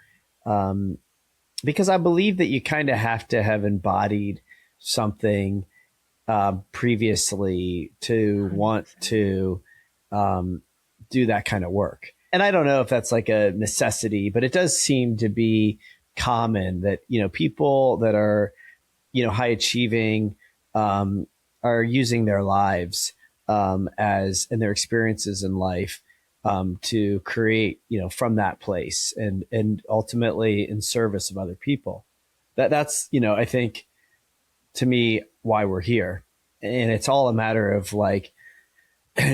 because I believe that you kind of have to have embodied something previously to 100%. Want to do that kind of work. And I don't know if that's like a necessity, but it does seem to be common that, you know, people that are, you know, high achieving are using their lives as and their experiences in life to create, you know, from that place and ultimately in service of other people. That's, you know, I think to me why we're here. And it's all a matter of like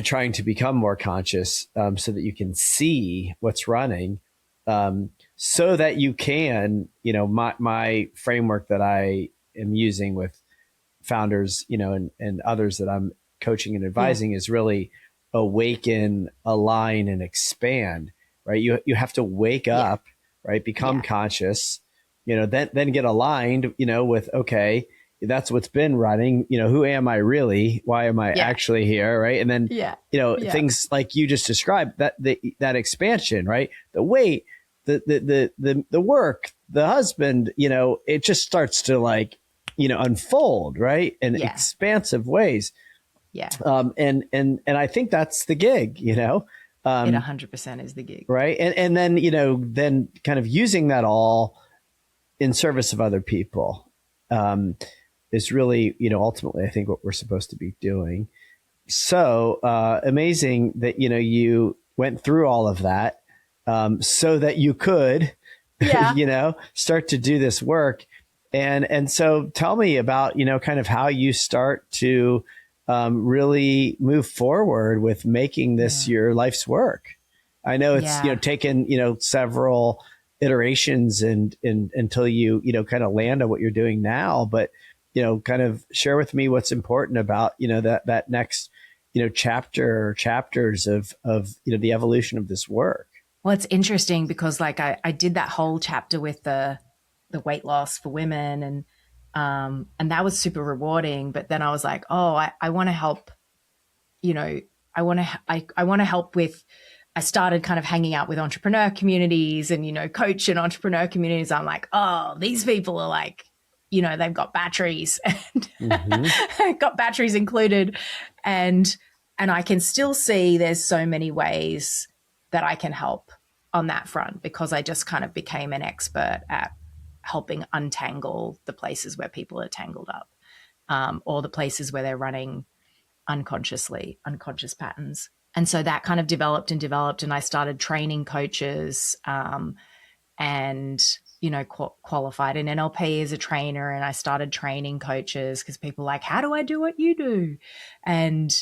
trying to become more conscious so that you can see what's running so that you can, you know, my framework that I am using with founders, you know, and others that I'm coaching and advising is really awaken, align, and expand, right? You have to wake up, right? Become Yeah. conscious, then get aligned, with, okay, that's what's been running, who am I really? Why am I Yeah. actually here? Right. And then, Yeah. Yeah. things like you just described, that expansion, right? The weight, the work, the husband, it just starts to like, unfold, right? In Yeah. expansive ways. Yeah. And I think that's the gig, It um, 100% is the gig. right. And then, then kind of using that all in service of other people, is really, ultimately, I think what we're supposed to be doing. So amazing that, you went through all of that, so that you could, Yeah. start to do this work. And so tell me about, kind of how you start to really move forward with making this Yeah. your life's work. I know it's, Yeah. taken, several iterations and until you, kind of land on what you're doing now. But, kind of share with me what's important about, that next, chapter or chapters of, the evolution of this work. Well, it's interesting because like I did that whole chapter with the weight loss for women and that was super rewarding. But then I was like, oh, I want to help, you know, I want to help with. I started kind of hanging out with entrepreneur communities and coach and entrepreneur communities. I'm like, oh, these people are like, they've got batteries and Mm-hmm. got batteries included, and I can still see there's so many ways that I can help on that front because I just kind of became an expert at helping untangle the places where people are tangled up, or the places where they're running unconscious patterns. And so that kind of developed and developed, and I started training coaches, and qualified in NLP as a trainer, and I started training coaches because people are like, how do I do what you do? And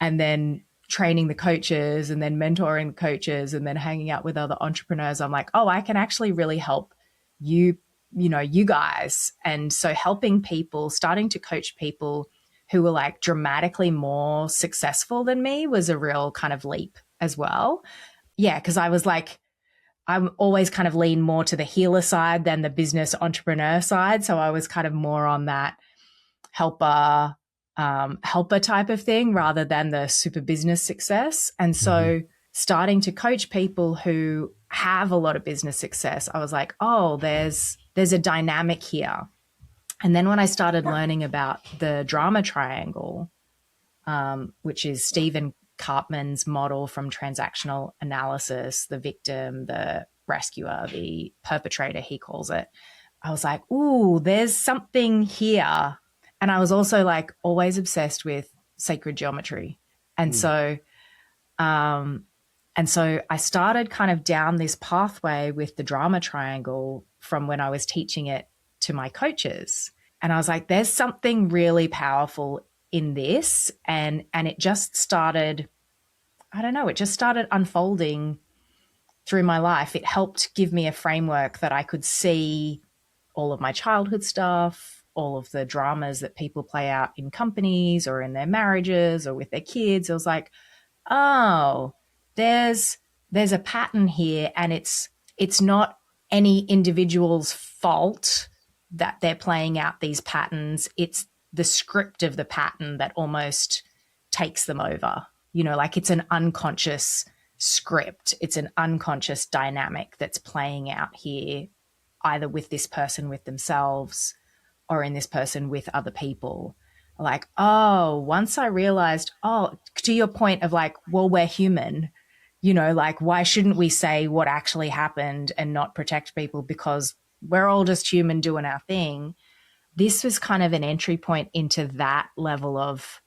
then training the coaches and then mentoring the coaches and then hanging out with other entrepreneurs. I'm like, oh, I can actually really help you, you guys. And so helping people, starting to coach people who were like dramatically more successful than me was a real kind of leap as well. Yeah, because I was like, I'm always kind of lean more to the healer side than the business entrepreneur side. So I was kind of more on that helper, helper type of thing rather than the super business success. And Mm-hmm. so starting to coach people who have a lot of business success, I was like, oh, there's a dynamic here. And then when I started learning about the drama triangle, which is Stephen Karpman's model from transactional analysis, the victim, the rescuer, the perpetrator, he calls it. I was like, ooh, there's something here. And I was also like always obsessed with sacred geometry. And Mm. so, um, I started kind of down this pathway with the drama triangle from when I was teaching it to my coaches. And I was like, there's something really powerful in this. And it just started, I don't know, it just started unfolding through my life. It helped give me a framework that I could see all of my childhood stuff, all of the dramas that people play out in companies or in their marriages or with their kids. It was like, oh, there's a pattern here, and it's not any individual's fault that they're playing out these patterns. It's the script of the pattern that almost takes them over. Like it's an unconscious script. It's an unconscious dynamic that's playing out here, either with this person with themselves or in this person with other people. Like, oh, once I realized, oh, to your point of like, well, we're human, like, why shouldn't we say what actually happened and not protect people because we're all just human doing our thing? This was kind of an entry point into that level of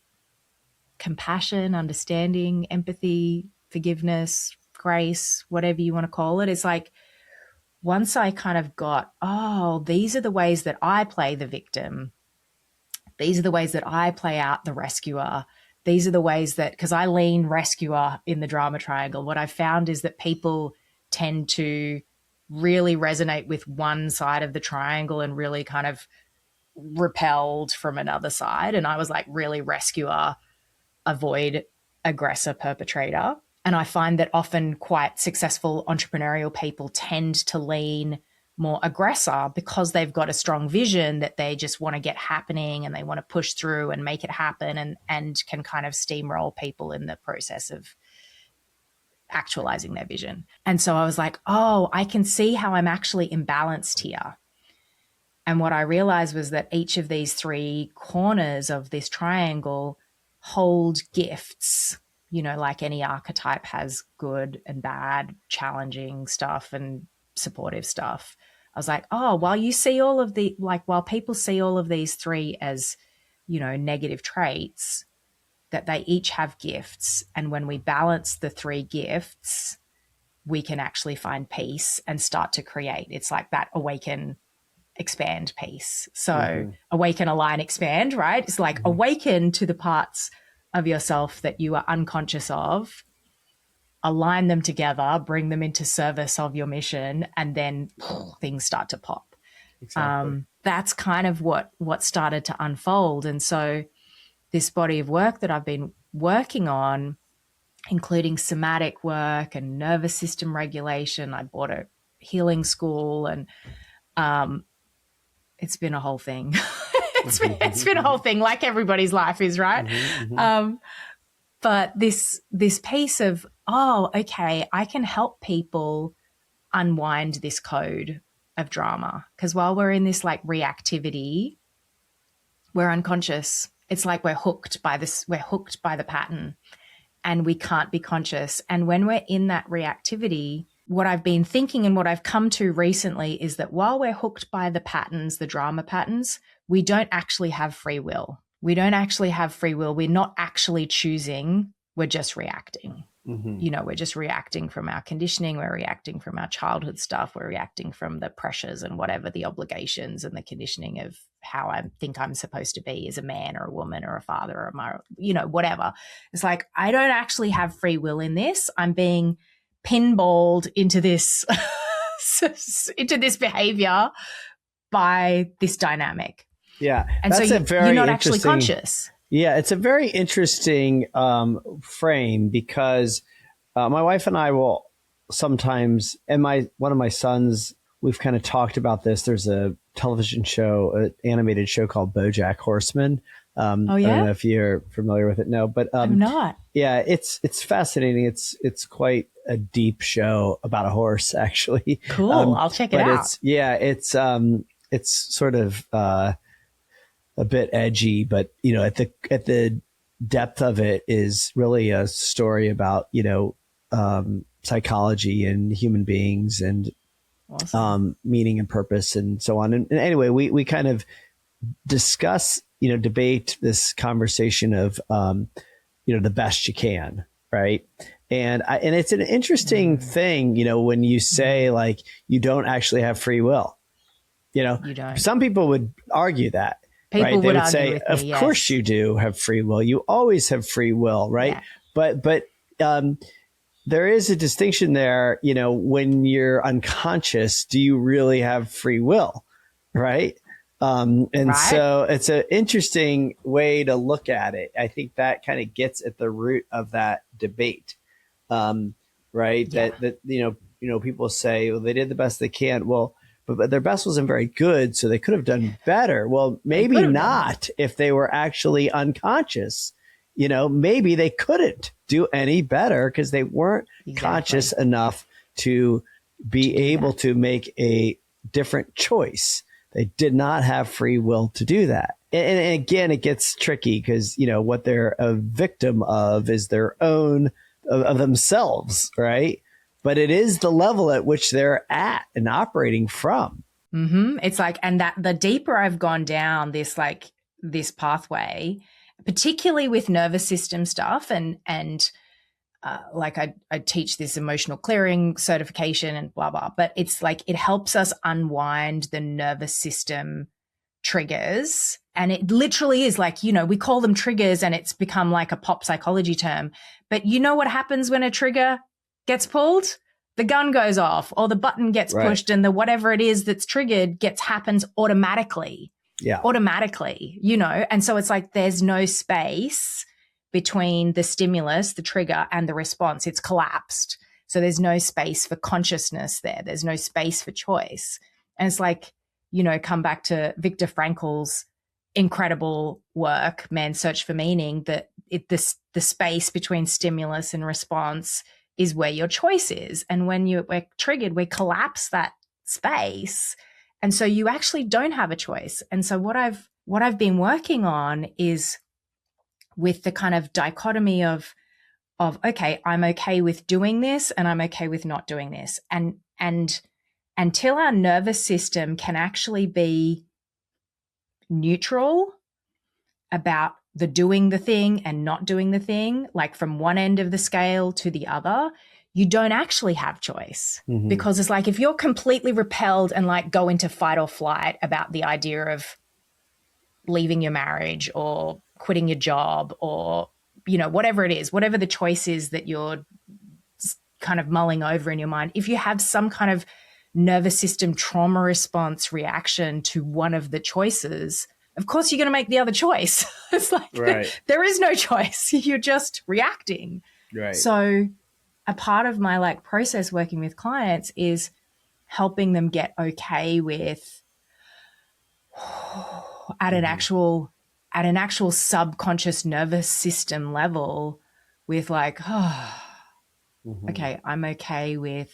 compassion, understanding, empathy, forgiveness, grace, whatever you want to call it. It's like, once I kind of got, oh, these are the ways that I play the victim. These are the ways that I play out the rescuer. These are the ways that, because I lean rescuer in the drama triangle, what I found is that people tend to really resonate with one side of the triangle and really kind of repelled from another side. And I was like really rescuer, avoid aggressor, perpetrator. And I find that often quite successful entrepreneurial people tend to lean more aggressor because they've got a strong vision that they just want to get happening and they want to push through and make it happen, and can kind of steamroll people in the process of actualizing their vision. And so I was like, oh, I can see how I'm actually imbalanced here. And what I realized was that each of these three corners of this triangle hold gifts, like any archetype has good and bad, challenging stuff and supportive stuff. I was like, oh, while people see all of these three as, negative traits, that they each have gifts. And when we balance the three gifts, we can actually find peace and start to create. It's like that awaken, expand piece. So awaken, align, expand, right? It's like awaken to the parts of yourself that you are unconscious of, align them together, bring them into service of your mission, and then things start to pop. Exactly. That's kind of what started to unfold. And so this body of work that I've been working on, including somatic work and nervous system regulation, I bought a healing school, and it's been a whole thing. It's been a whole thing, like everybody's life is, right? But this piece of, oh, okay, I can help people unwind this code of drama, because while we're in this like reactivity, we're unconscious. It's like we're hooked by the pattern, and we can't be conscious. And when we're in that reactivity, what I've been thinking and what I've come to recently is that while we're hooked by the patterns, the drama patterns, we don't actually have free will. We don't actually have free will. We're not actually choosing. We're just reacting. We're just reacting from our conditioning. We're reacting from our childhood stuff. We're reacting from the pressures and whatever the obligations and the conditioning of how I think I'm supposed to be as a man or a woman or a father or whatever. It's like, I don't actually have free will in this. I'm being pinballed into this, into this behavior by this dynamic. Yeah. And that's so you're not actually interesting, conscious. Yeah, it's a very interesting frame, because my wife and I will sometimes, and one of my sons, we've kind of talked about this. There's a television show, an animated show called BoJack Horseman. Oh, yeah? I don't know if you're familiar with it. No, but I'm not. Yeah, it's fascinating. It's quite a deep show about a horse, actually. Cool. I'll check it out. It's sort of a bit edgy, but at the depth of it is really a story about psychology and human beings and awesome. Meaning and purpose and so on. And anyway, we kind of discuss, debate this conversation of the best you can, right? And it's an interesting thing, when you say like you don't actually have free will. You don't. Some people would argue that. People right? would They argue say, with me, of yes. course you do have free will. You always have free will, right? Yeah. But there is a distinction there. When you're unconscious, do you really have free will, right? Right. So it's an interesting way to look at it. I think that kind of gets at the root of that debate, right? Yeah. That people say, well, they did the best they can. Well, but their best wasn't very good, so they could have done better. Well, maybe not if they were actually unconscious. Maybe they couldn't do any better because they weren't conscious enough to be able to make a different choice. They did not have free will to do that. And again, it gets tricky because, what they're a victim of is their own of themselves, right? But it is the level at which they're at and operating from. Mm-hmm. It's like, and that the deeper I've gone down this pathway, particularly with nervous system stuff, and like I teach this emotional clearing certification and blah, blah, but it's like, it helps us unwind the nervous system triggers. And it literally is like, we call them triggers and it's become like a pop psychology term. But you know what happens when a trigger gets pulled? The gun goes off or the button gets pushed and the whatever it is that's triggered happens automatically. Yeah. Automatically, And so it's like there's no space between the stimulus, the trigger, and the response. It's collapsed. So there's no space for consciousness there. There's no space for choice. And it's like, come back to Viktor Frankl's incredible work, Man's Search for Meaning, that the space between stimulus and response is where your choice is. And when we're triggered, we collapse that space. And so you actually don't have a choice. And so what I've been working on is with the kind of dichotomy of okay, I'm okay with doing this and I'm okay with not doing this. And until our nervous system can actually be neutral about the doing the thing and not doing the thing, like from one end of the scale to the other, you don't actually have choice. Mm-hmm. Because it's like if you're completely repelled and like go into fight or flight about the idea of leaving your marriage or quitting your job or, whatever it is, whatever the choice is that you're kind of mulling over in your mind, if you have some kind of nervous system trauma response reaction to one of the choices, of course you're going to make the other choice. It's like there is no choice. You're just reacting. Right. So a part of my like process working with clients is helping them get okay with at an actual subconscious nervous system level with like, okay, I'm okay with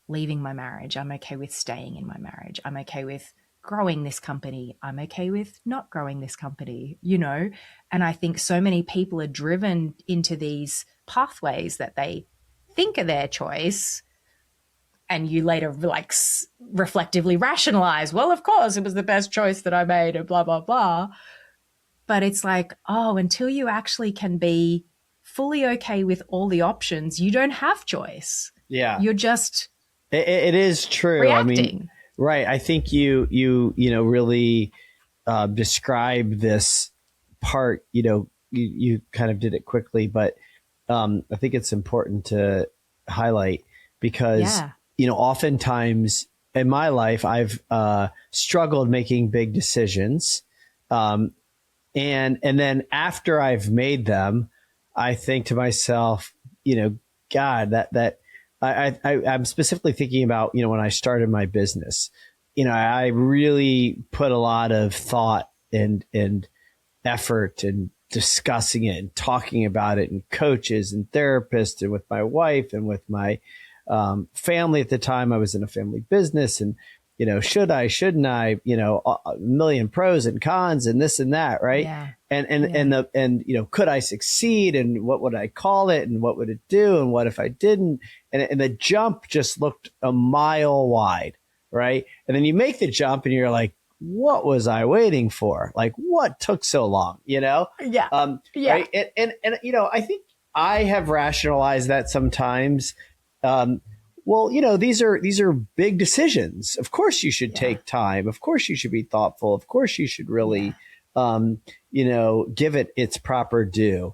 leaving my marriage. I'm okay with staying in my marriage. I'm okay with growing this company. I'm okay with not growing this company, And I think so many people are driven into these pathways that they think are their choice. And you later like reflectively rationalize, well, of course, it was the best choice that I made and blah, blah, blah. But it's like, until you actually can be fully okay with all the options, you don't have choice. Yeah. You're just it is true. reacting. I mean, right. I think you really describe this part, you kind of did it quickly, but I think it's important to highlight because, oftentimes in my life, I've struggled making big decisions. And then after I've made them, I think to myself, God, that I'm specifically thinking about, when I started my business, I really put a lot of thought and effort and discussing it and talking about it and coaches and therapists and with my wife and with my family at the time. I was in a family business and, should I, shouldn't I, a million pros and cons and this and that. Right. Yeah. And could I succeed and what would I call it and what would it do? And what if I didn't? And the jump just looked a mile wide. Right. And then you make the jump and you're like, what was I waiting for? Like, what took so long? Yeah. Right. And I think I have rationalized that sometimes. Well, these are big decisions. Of course you should take time. Of course you should be thoughtful. Of course you should really, give it its proper due.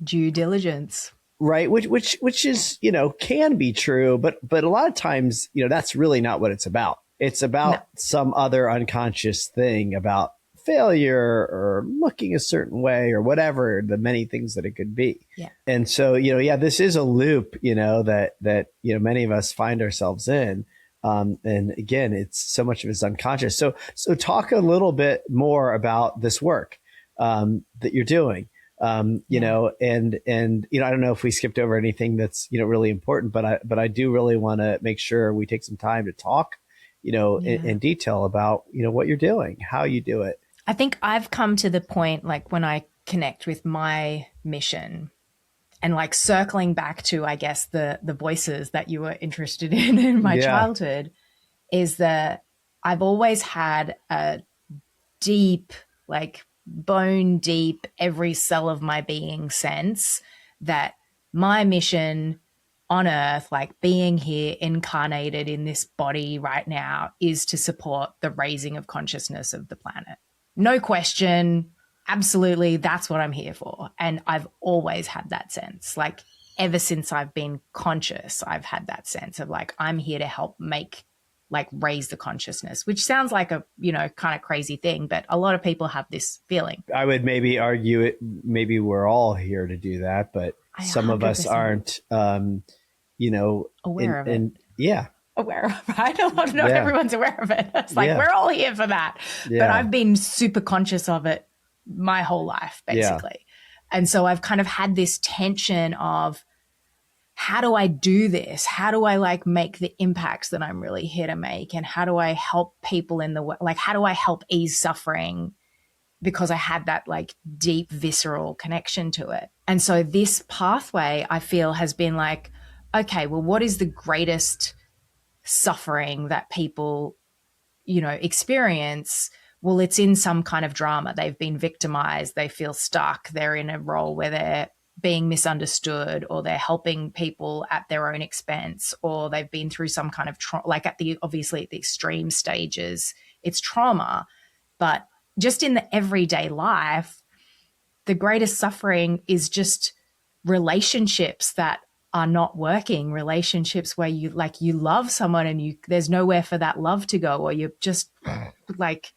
Due diligence. Right. Which is, can be true, but a lot of times, that's really not what it's about. It's about some other unconscious thing about failure or looking a certain way or whatever, the many things that it could be. Yeah. And so, this is a loop, that many of us find ourselves in. And again, it's so much of it is unconscious. So talk a little bit more about this work that you're doing. And I don't know if we skipped over anything that's, really important, but I do really want to make sure we take some time to talk, in detail about, what you're doing, how you do it. I think I've come to the point, like when I connect with my mission and like circling back to, I guess, the voices that you were interested in my childhood, is that I've always had a deep, like bone deep, every cell of my being sense that my mission on earth, like being here incarnated in this body right now, is to support the raising of consciousness of the planet. No question. Absolutely. That's what I'm here for. And I've always had that sense. Like ever since I've been conscious, I've had that sense of like, I'm here to help make like raise the consciousness, which sounds like a, kind of crazy thing, but a lot of people have this feeling. I would maybe argue it. Maybe we're all here to do that, but I some of us 100% aren't. aware of it. Yeah, Aware of, right? Not yeah, everyone's aware of it. It's like, yeah, we're all here for that. But yeah, I've been super conscious of it my whole life, yeah. basically. And so I've kind of had this tension of, how do I do this? How do I like make the impacts that I'm really here to make? And how do I help people in the way? Like, how do I help ease suffering? Because I had that like deep visceral connection to it. And so this pathway, I feel, has been like, okay, well, what is the greatest suffering that people, experience? Well, it's in some kind of drama. They've been victimized. They feel stuck. They're in a role where they're being misunderstood, or they're helping people at their own expense, or they've been through some kind of like obviously at the extreme stages, it's trauma. But just in the everyday life, the greatest suffering is just relationships that are not working, relationships where you love someone and there's nowhere for that love to go, or you're just like,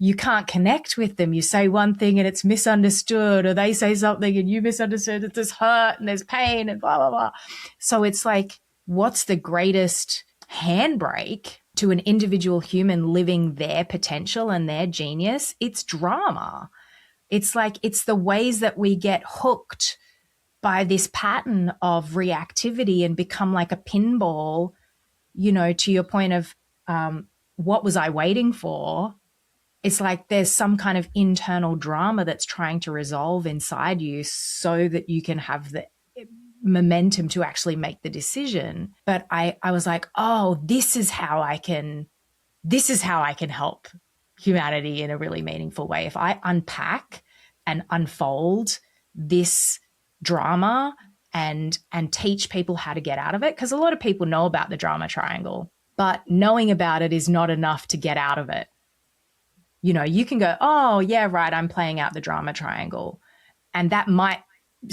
you can't connect with them. You say one thing and it's misunderstood, or they say something and you misunderstood. There's hurt and there's pain and blah, blah, blah. So it's like, what's the greatest handbrake to an individual human living their potential and their genius? It's drama. It's like, it's the ways that we get hooked by this pattern of reactivity and become like a pinball, to your point of what was I waiting for? It's like there's some kind of internal drama that's trying to resolve inside you so that you can have the momentum to actually make the decision. But I was like, oh, this is how I can help humanity in a really meaningful way. If I unpack and unfold this drama and teach people how to get out of it, because a lot of people know about the drama triangle, but knowing about it is not enough to get out of it. You can go, oh, yeah, right, I'm playing out the drama triangle. And that might,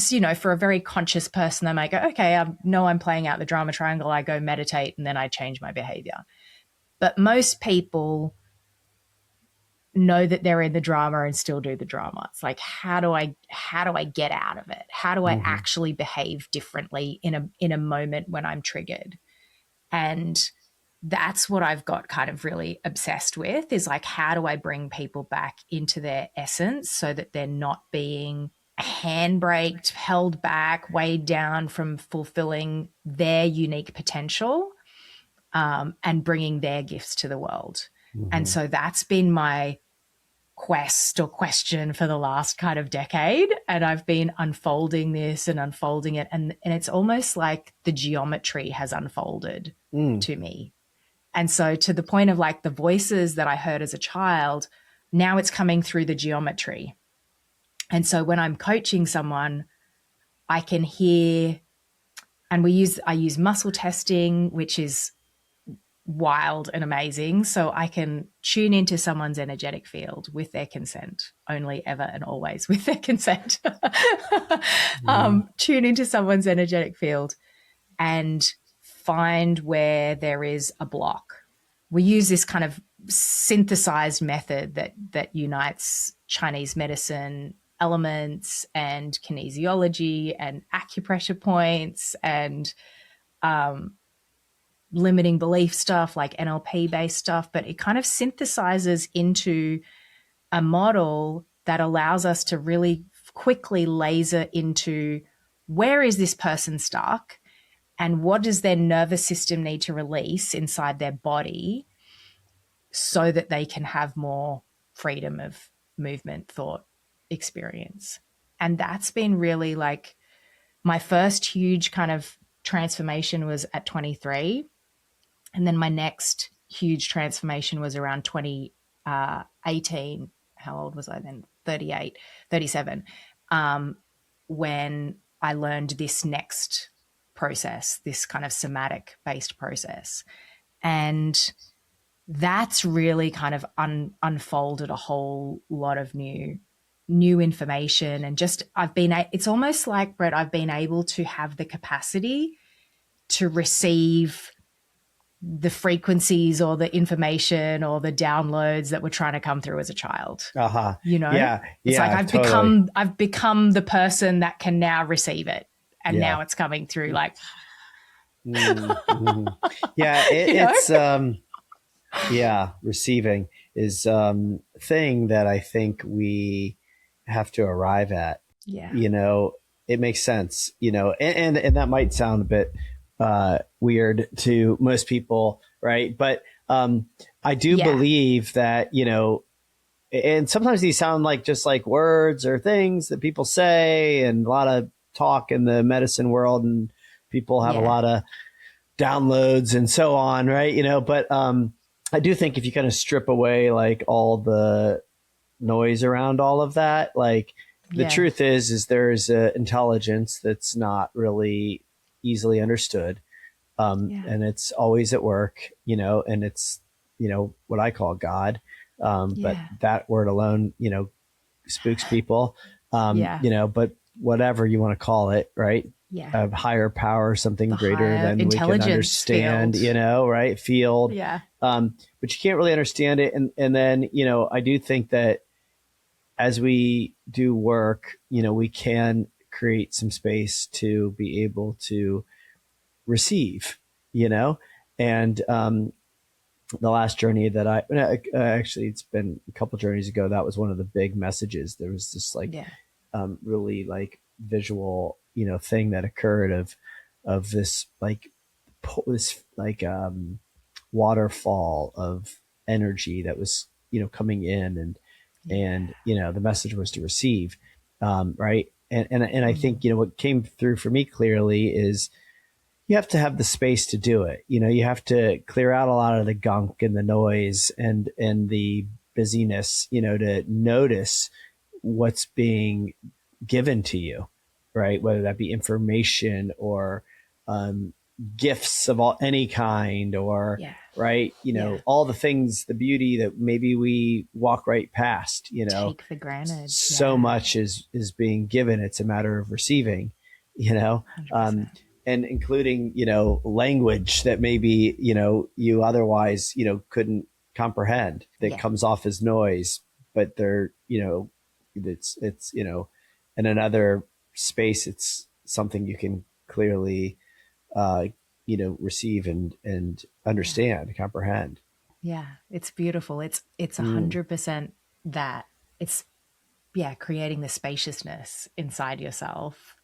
for a very conscious person, they might go, okay, I know I'm playing out the drama triangle. I go meditate and then I change my behavior. But most people know that they're in the drama and still do the drama. It's like, how do I get out of it? How do I actually behave differently in a moment when I'm triggered? And that's what I've got kind of really obsessed with, is like, how do I bring people back into their essence so that they're not being handbraked, held back, weighed down from fulfilling their unique potential, and bringing their gifts to the world. And so that's been my quest or question for the last kind of decade. And I've been unfolding this and unfolding it. And it's almost like the geometry has unfolded to me. And so to the point of like the voices that I heard as a child, now it's coming through the geometry. And so when I'm coaching someone, I can hear, and I use muscle testing, which is wild and amazing. So I can tune into someone's energetic field with their consent, only, ever, and always with their consent. Tune into someone's energetic field and find where there is a block. We use this kind of synthesized method that unites Chinese medicine elements and kinesiology and acupressure points and limiting belief stuff, like NLP based stuff, but it kind of synthesizes into a model that allows us to really quickly laser into, where is this person stuck and what does their nervous system need to release inside their body so that they can have more freedom of movement, thought, experience. And that's been really like my first huge kind of transformation was at 23. And then my next huge transformation was around 2018. How old was I then? 38, 37. When I learned this next process, this kind of somatic based process. And that's really kind of unfolded a whole lot of new information. And just it's almost like, Brett, I've been able to have the capacity to receive the frequencies or the information or the downloads that were trying to come through as a child. Uh-huh. You know? Yeah. It's Yeah. like Totally. I've become the person that can now receive it. And Yeah. now it's coming through like, Mm-hmm. Yeah. you know? It's, yeah, receiving is thing that I think we have to arrive at. Yeah. You know, it makes sense. You know, and that might sound a bit weird to most people, right? But I do Yeah. believe that, you know, and sometimes these sound like just like words or things that people say, and a lot of talk in the medicine world, and people have a Yeah. lot of downloads and so on, right? You know, but I do think if you kind of strip away like all the noise around all of that, like the Yeah. truth is there's a intelligence that's not really easily understood, Yeah. and it's always at work, you know, and it's, you know, what I call God, but Yeah. that word alone, you know, spooks people, Yeah. you know, but whatever you want to call it, right? Yeah. A higher power, something The greater higher than we can intelligence understand, field. you know, right? Field. Yeah. But you can't really understand it. And then, you know, I do think that as we do work, you know, we can create some space to be able to receive, you know, and the last journey that actually, it's been a couple journeys ago. That was one of the big messages. There was this like Yeah. really like visual, you know, thing that occurred of this like this like waterfall of energy that was, you know, coming in, Yeah. and you know the message was to receive, right, and I think, you know, what came through for me clearly is you have to have the space to do it. You know, you have to clear out a lot of the gunk and the noise and the busyness, you know, to notice what's being given to you, right? Whether that be information or um, gifts of any kind, or Yeah. right, you Yeah. know, all the things, the beauty that maybe we walk right past. You know, Take for granted. so Yeah. much is being given. It's a matter of receiving. You know, 100%. and including, you know, language that maybe, you know, you otherwise, you know, couldn't comprehend, that Yeah. comes off as noise, but they're, you know, it's, you know, in another space, it's something you can clearly, uh, you know, receive and Yeah. understand, comprehend. Yeah. It's beautiful. It's Mm, 100% that. It's, yeah, creating the spaciousness inside yourself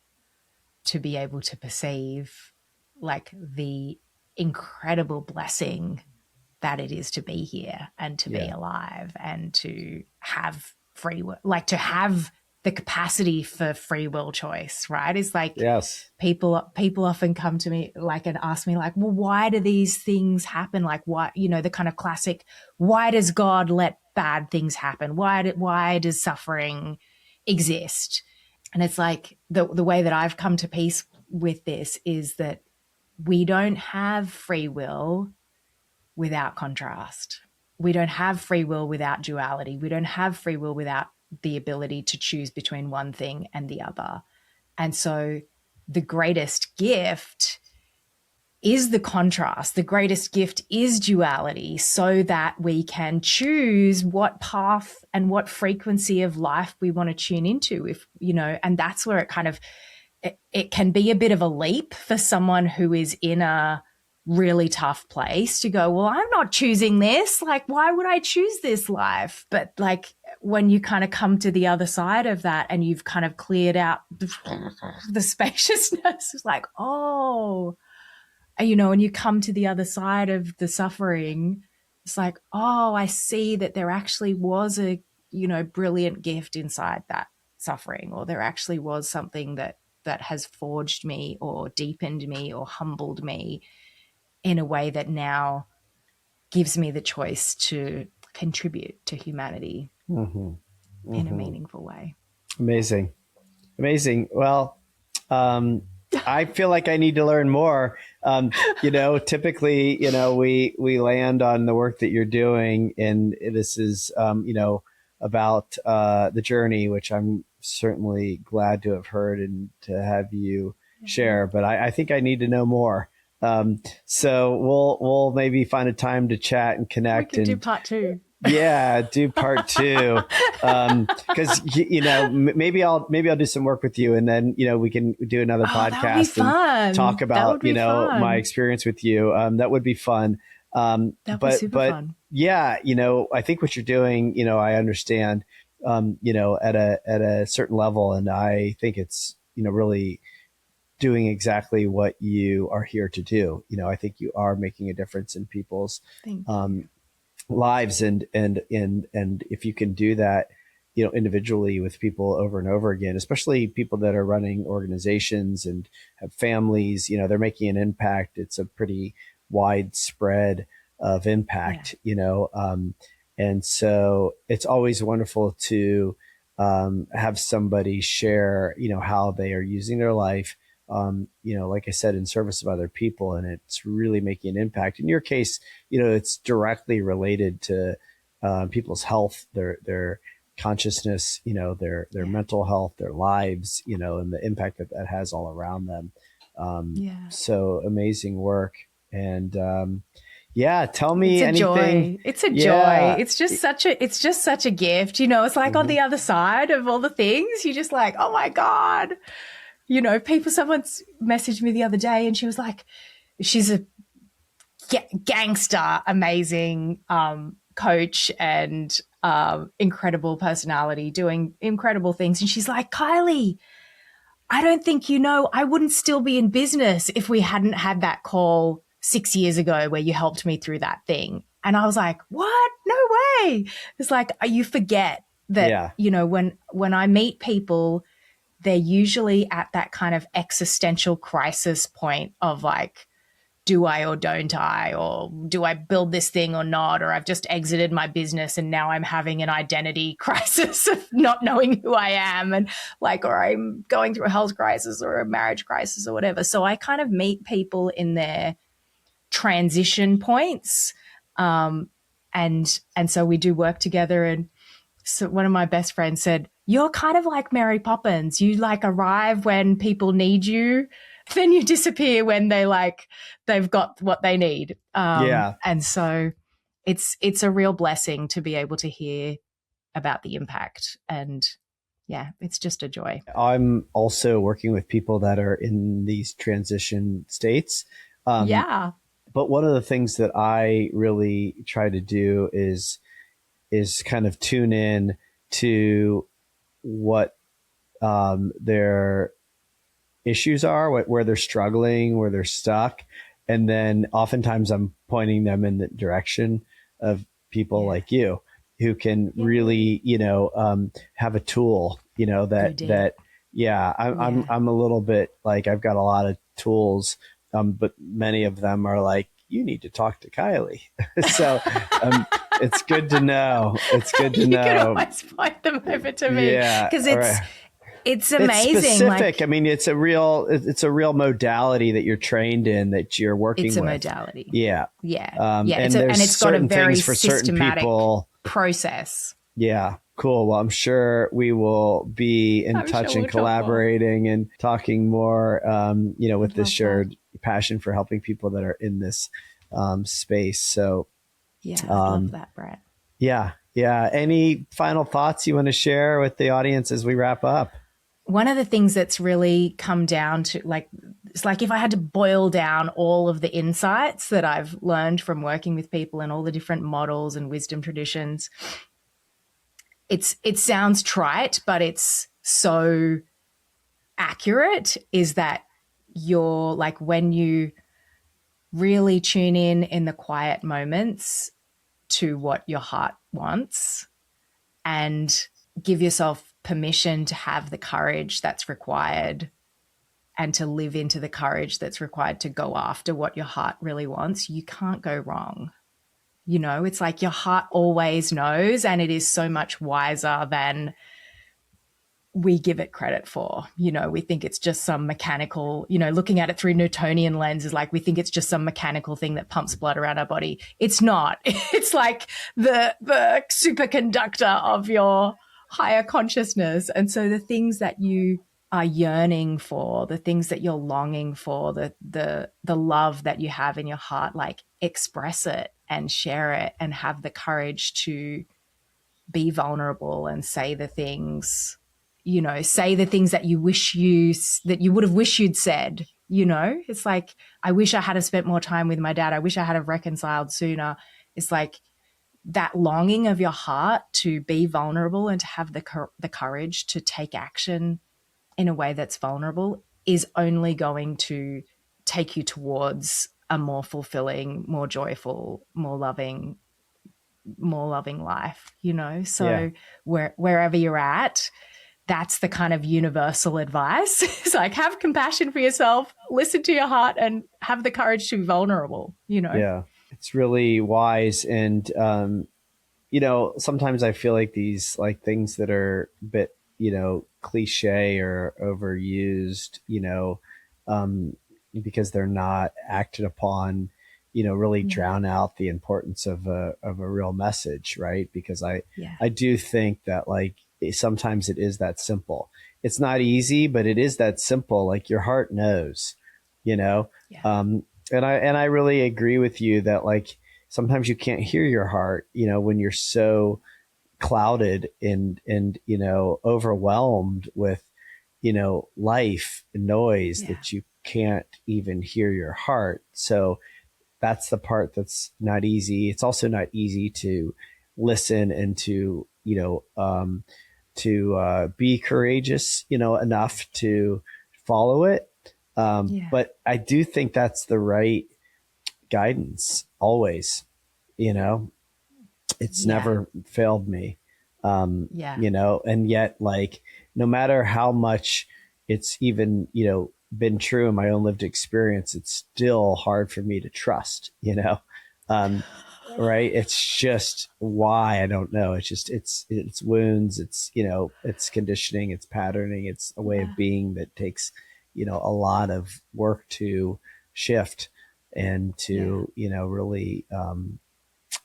to be able to perceive like the incredible blessing that it is to be here and to be yeah. alive and to have free will, like to have the capacity for free will choice, right? Is like Yes. people often come to me like and ask me like, well, why do these things happen? Like, why, you know, the kind of classic, why does God let bad things happen? Why does suffering exist? And it's like the way that I've come to peace with this is that we don't have free will without contrast. We don't have free will without duality. We don't have free will without the ability to choose between one thing and the other. And so the greatest gift is the contrast. The greatest gift is duality, so that we can choose what path and what frequency of life we want to tune into. If, you know, and that's where it kind of, it can be a bit of a leap for someone who is in a really tough place to go, well, I'm not choosing this. Like, why would I choose this life? But like when you kind of come to the other side of that and you've kind of cleared out the spaciousness, it's like, oh, you know, and you come to the other side of the suffering, it's like, oh, I see that there actually was a, you know, brilliant gift inside that suffering, or there actually was something that has forged me or deepened me or humbled me in a way that now gives me the choice to contribute to humanity Mm-hmm. in a Mm-hmm. meaningful way. Amazing. Amazing. Well, um, I feel like I need to learn more. You know, typically, you know, we land on the work that you're doing, and this is, you know, about the journey, which I'm certainly glad to have heard and to have you Yeah. share. But I think I need to know more. So we'll maybe find a time to chat and We connect can do and part two. yeah, do part two. Because maybe I'll do some work with you, and then we can do another Oh, that would be podcast and talk fun. That would about be my fun. experience with you. That would be fun. That would be But super fun. yeah, I think what you're doing, I understand, at a certain level, and I think it's really doing exactly what you are here to do. I think you are making a difference in people's Thank you. um, lives, and if you can do that individually with people over and over again, especially people that are running organizations and have families, they're making an impact. It's a pretty widespread of Yeah. impact, and so it's always wonderful to have somebody share how they are using their life, like I said, in service of other people, and it's really making an impact. In your case, it's directly related to people's health, their consciousness, their Yeah. mental health, their lives, and the impact that that has all around them. Yeah. So amazing work. And yeah, tell It's me a anything. joy. It's a joy. Yeah. It's just such a gift. It's like on Mhm. the other side of all the things, you're just like, oh my God. Someone's messaged me the other day and she was like, she's a gangster, amazing coach and incredible personality doing incredible things. And she's like, Kylie, I don't think I wouldn't still be in business if we hadn't had that call 6 years ago where you helped me through that thing. And I was like, what? No way. It's like, you forget that, Yeah. when I meet people, they're usually at that kind of existential crisis point of like, do I or don't I? Or do I build this thing or not? Or I've just exited my business and now I'm having an identity crisis of not knowing who I am, and like, or I'm going through a health crisis or a marriage crisis or whatever. So I kind of meet people in their transition points. And so we do work together. And so one of my best friends said, you're kind of like Mary Poppins. You like arrive when people need you, then you disappear when they've got what they need. Yeah. And so it's a real blessing to be able to hear about the impact. And yeah, it's just a joy. I'm also working with people that are in these transition states. Um, Yeah. but one of the things that I really try to do is kind of tune in to what their issues are, where they're struggling, where they're stuck, and then oftentimes I'm pointing them in the direction of people Yeah. like you who can Yeah. really, have a tool, Go that deep. yeah, Yeah. I'm a little bit like I've got a lot of tools, but many of them are like you need to talk to Kylie. So it's good to know. It's good to You can know. always point them over to me Yeah. because All it's right. it's It's amazing. specific. I Like, mean, it's a real modality that you're trained in, that you're it's working a with. modality. Yeah. Yeah. Yeah. And And there's it's got a certain very things for certain systematic people. process. Yeah. Cool. Well, I'm sure we will be in I'm sure touch and we'll talk more. collaborating and talking more, with I'd this love that. shared passion for helping people that are in this space. So, Yeah, I'd love um, that, Brett. yeah. Yeah. Any final thoughts you want to share with the audience as we wrap up? One of the things that's really come down to, like, it's like if I had to boil down all of the insights that I've learned from working with people and all the different models and wisdom traditions, it sounds trite, but it's so accurate, is that you're like, when you really tune in the quiet moments to what your heart wants and give yourself permission to have the courage that's required and to live into the courage that's required to go after what your heart really wants, you can't go wrong. It's like your heart always knows, and it is so much wiser than we give it credit for. We think it's just some mechanical, looking at it through Newtonian lenses, like we think it's just some mechanical thing that pumps blood around our body. It's not. It's like the superconductor of your higher consciousness. And so the things that you are yearning for, the things that you're longing for, the love that you have in your heart, like express it and share it and have the courage to be vulnerable and say the things, say the things that you would have wished you'd said. It's like, I wish I had spent more time with my dad. I wish I had have reconciled sooner. It's like that longing of your heart to be vulnerable and to have the courage to take action in a way that's vulnerable is only going to take you towards a more fulfilling, more joyful, more loving life, Yeah. So wherever you're at, that's the kind of universal advice. It's like, have compassion for yourself, listen to your heart, and have the courage to be vulnerable. Yeah. It's really wise. And, sometimes I feel like these like things that are a bit, cliche or overused, um, because they're not acted upon, really Yeah. drown out the importance of a real message, right? Because Yeah. I do think that like sometimes it is that simple. It's not easy, but it is that simple. Like your heart knows, you know. Yeah. And I really agree with you that like sometimes you can't hear your heart, when you're so clouded and overwhelmed with life and noise Yeah. that you can't even hear your heart. So that's the part that's not easy. It's also not easy to listen and to be courageous, enough to follow it. Yeah. But I do think that's the right guidance always. You know, it's Yeah. never failed me. Yeah. And yet, like, no matter how much it's even, been true in my own lived experience, it's still hard for me to trust. Um, right. It's just why I don't know. It's just, it's wounds. It's conditioning, it's patterning, it's a way of Yeah. being that takes, a lot of work to shift and Yeah. to, really,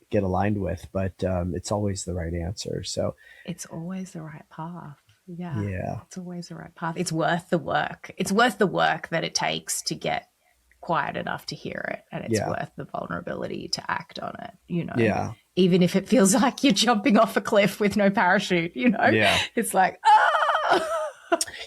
get aligned with, but it's always the right answer. So It's always the right path. Yeah. yeah, It's always the right path. It's worth the work. It's worth the work that it takes to get quiet enough to hear it. And it's yeah, worth the vulnerability to act on it. yeah, Even if it feels like you're jumping off a cliff with no parachute. yeah, It's like, ah!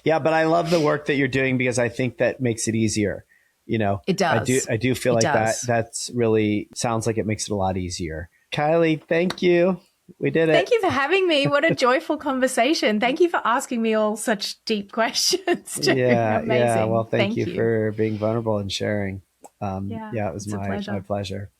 yeah. But I love the work that you're doing because I think that makes it easier. It I do, does. I do feel It like that. does. That's really sounds like it makes it a lot easier. Kylie, thank you. We did Thank it. you for having me. What a joyful conversation. Thank you for asking me all such deep questions, too. Yeah, yeah. Well, Amazing. thank Thank you you. for being vulnerable and sharing. Yeah, Yeah, it was it's a my pleasure. pleasure.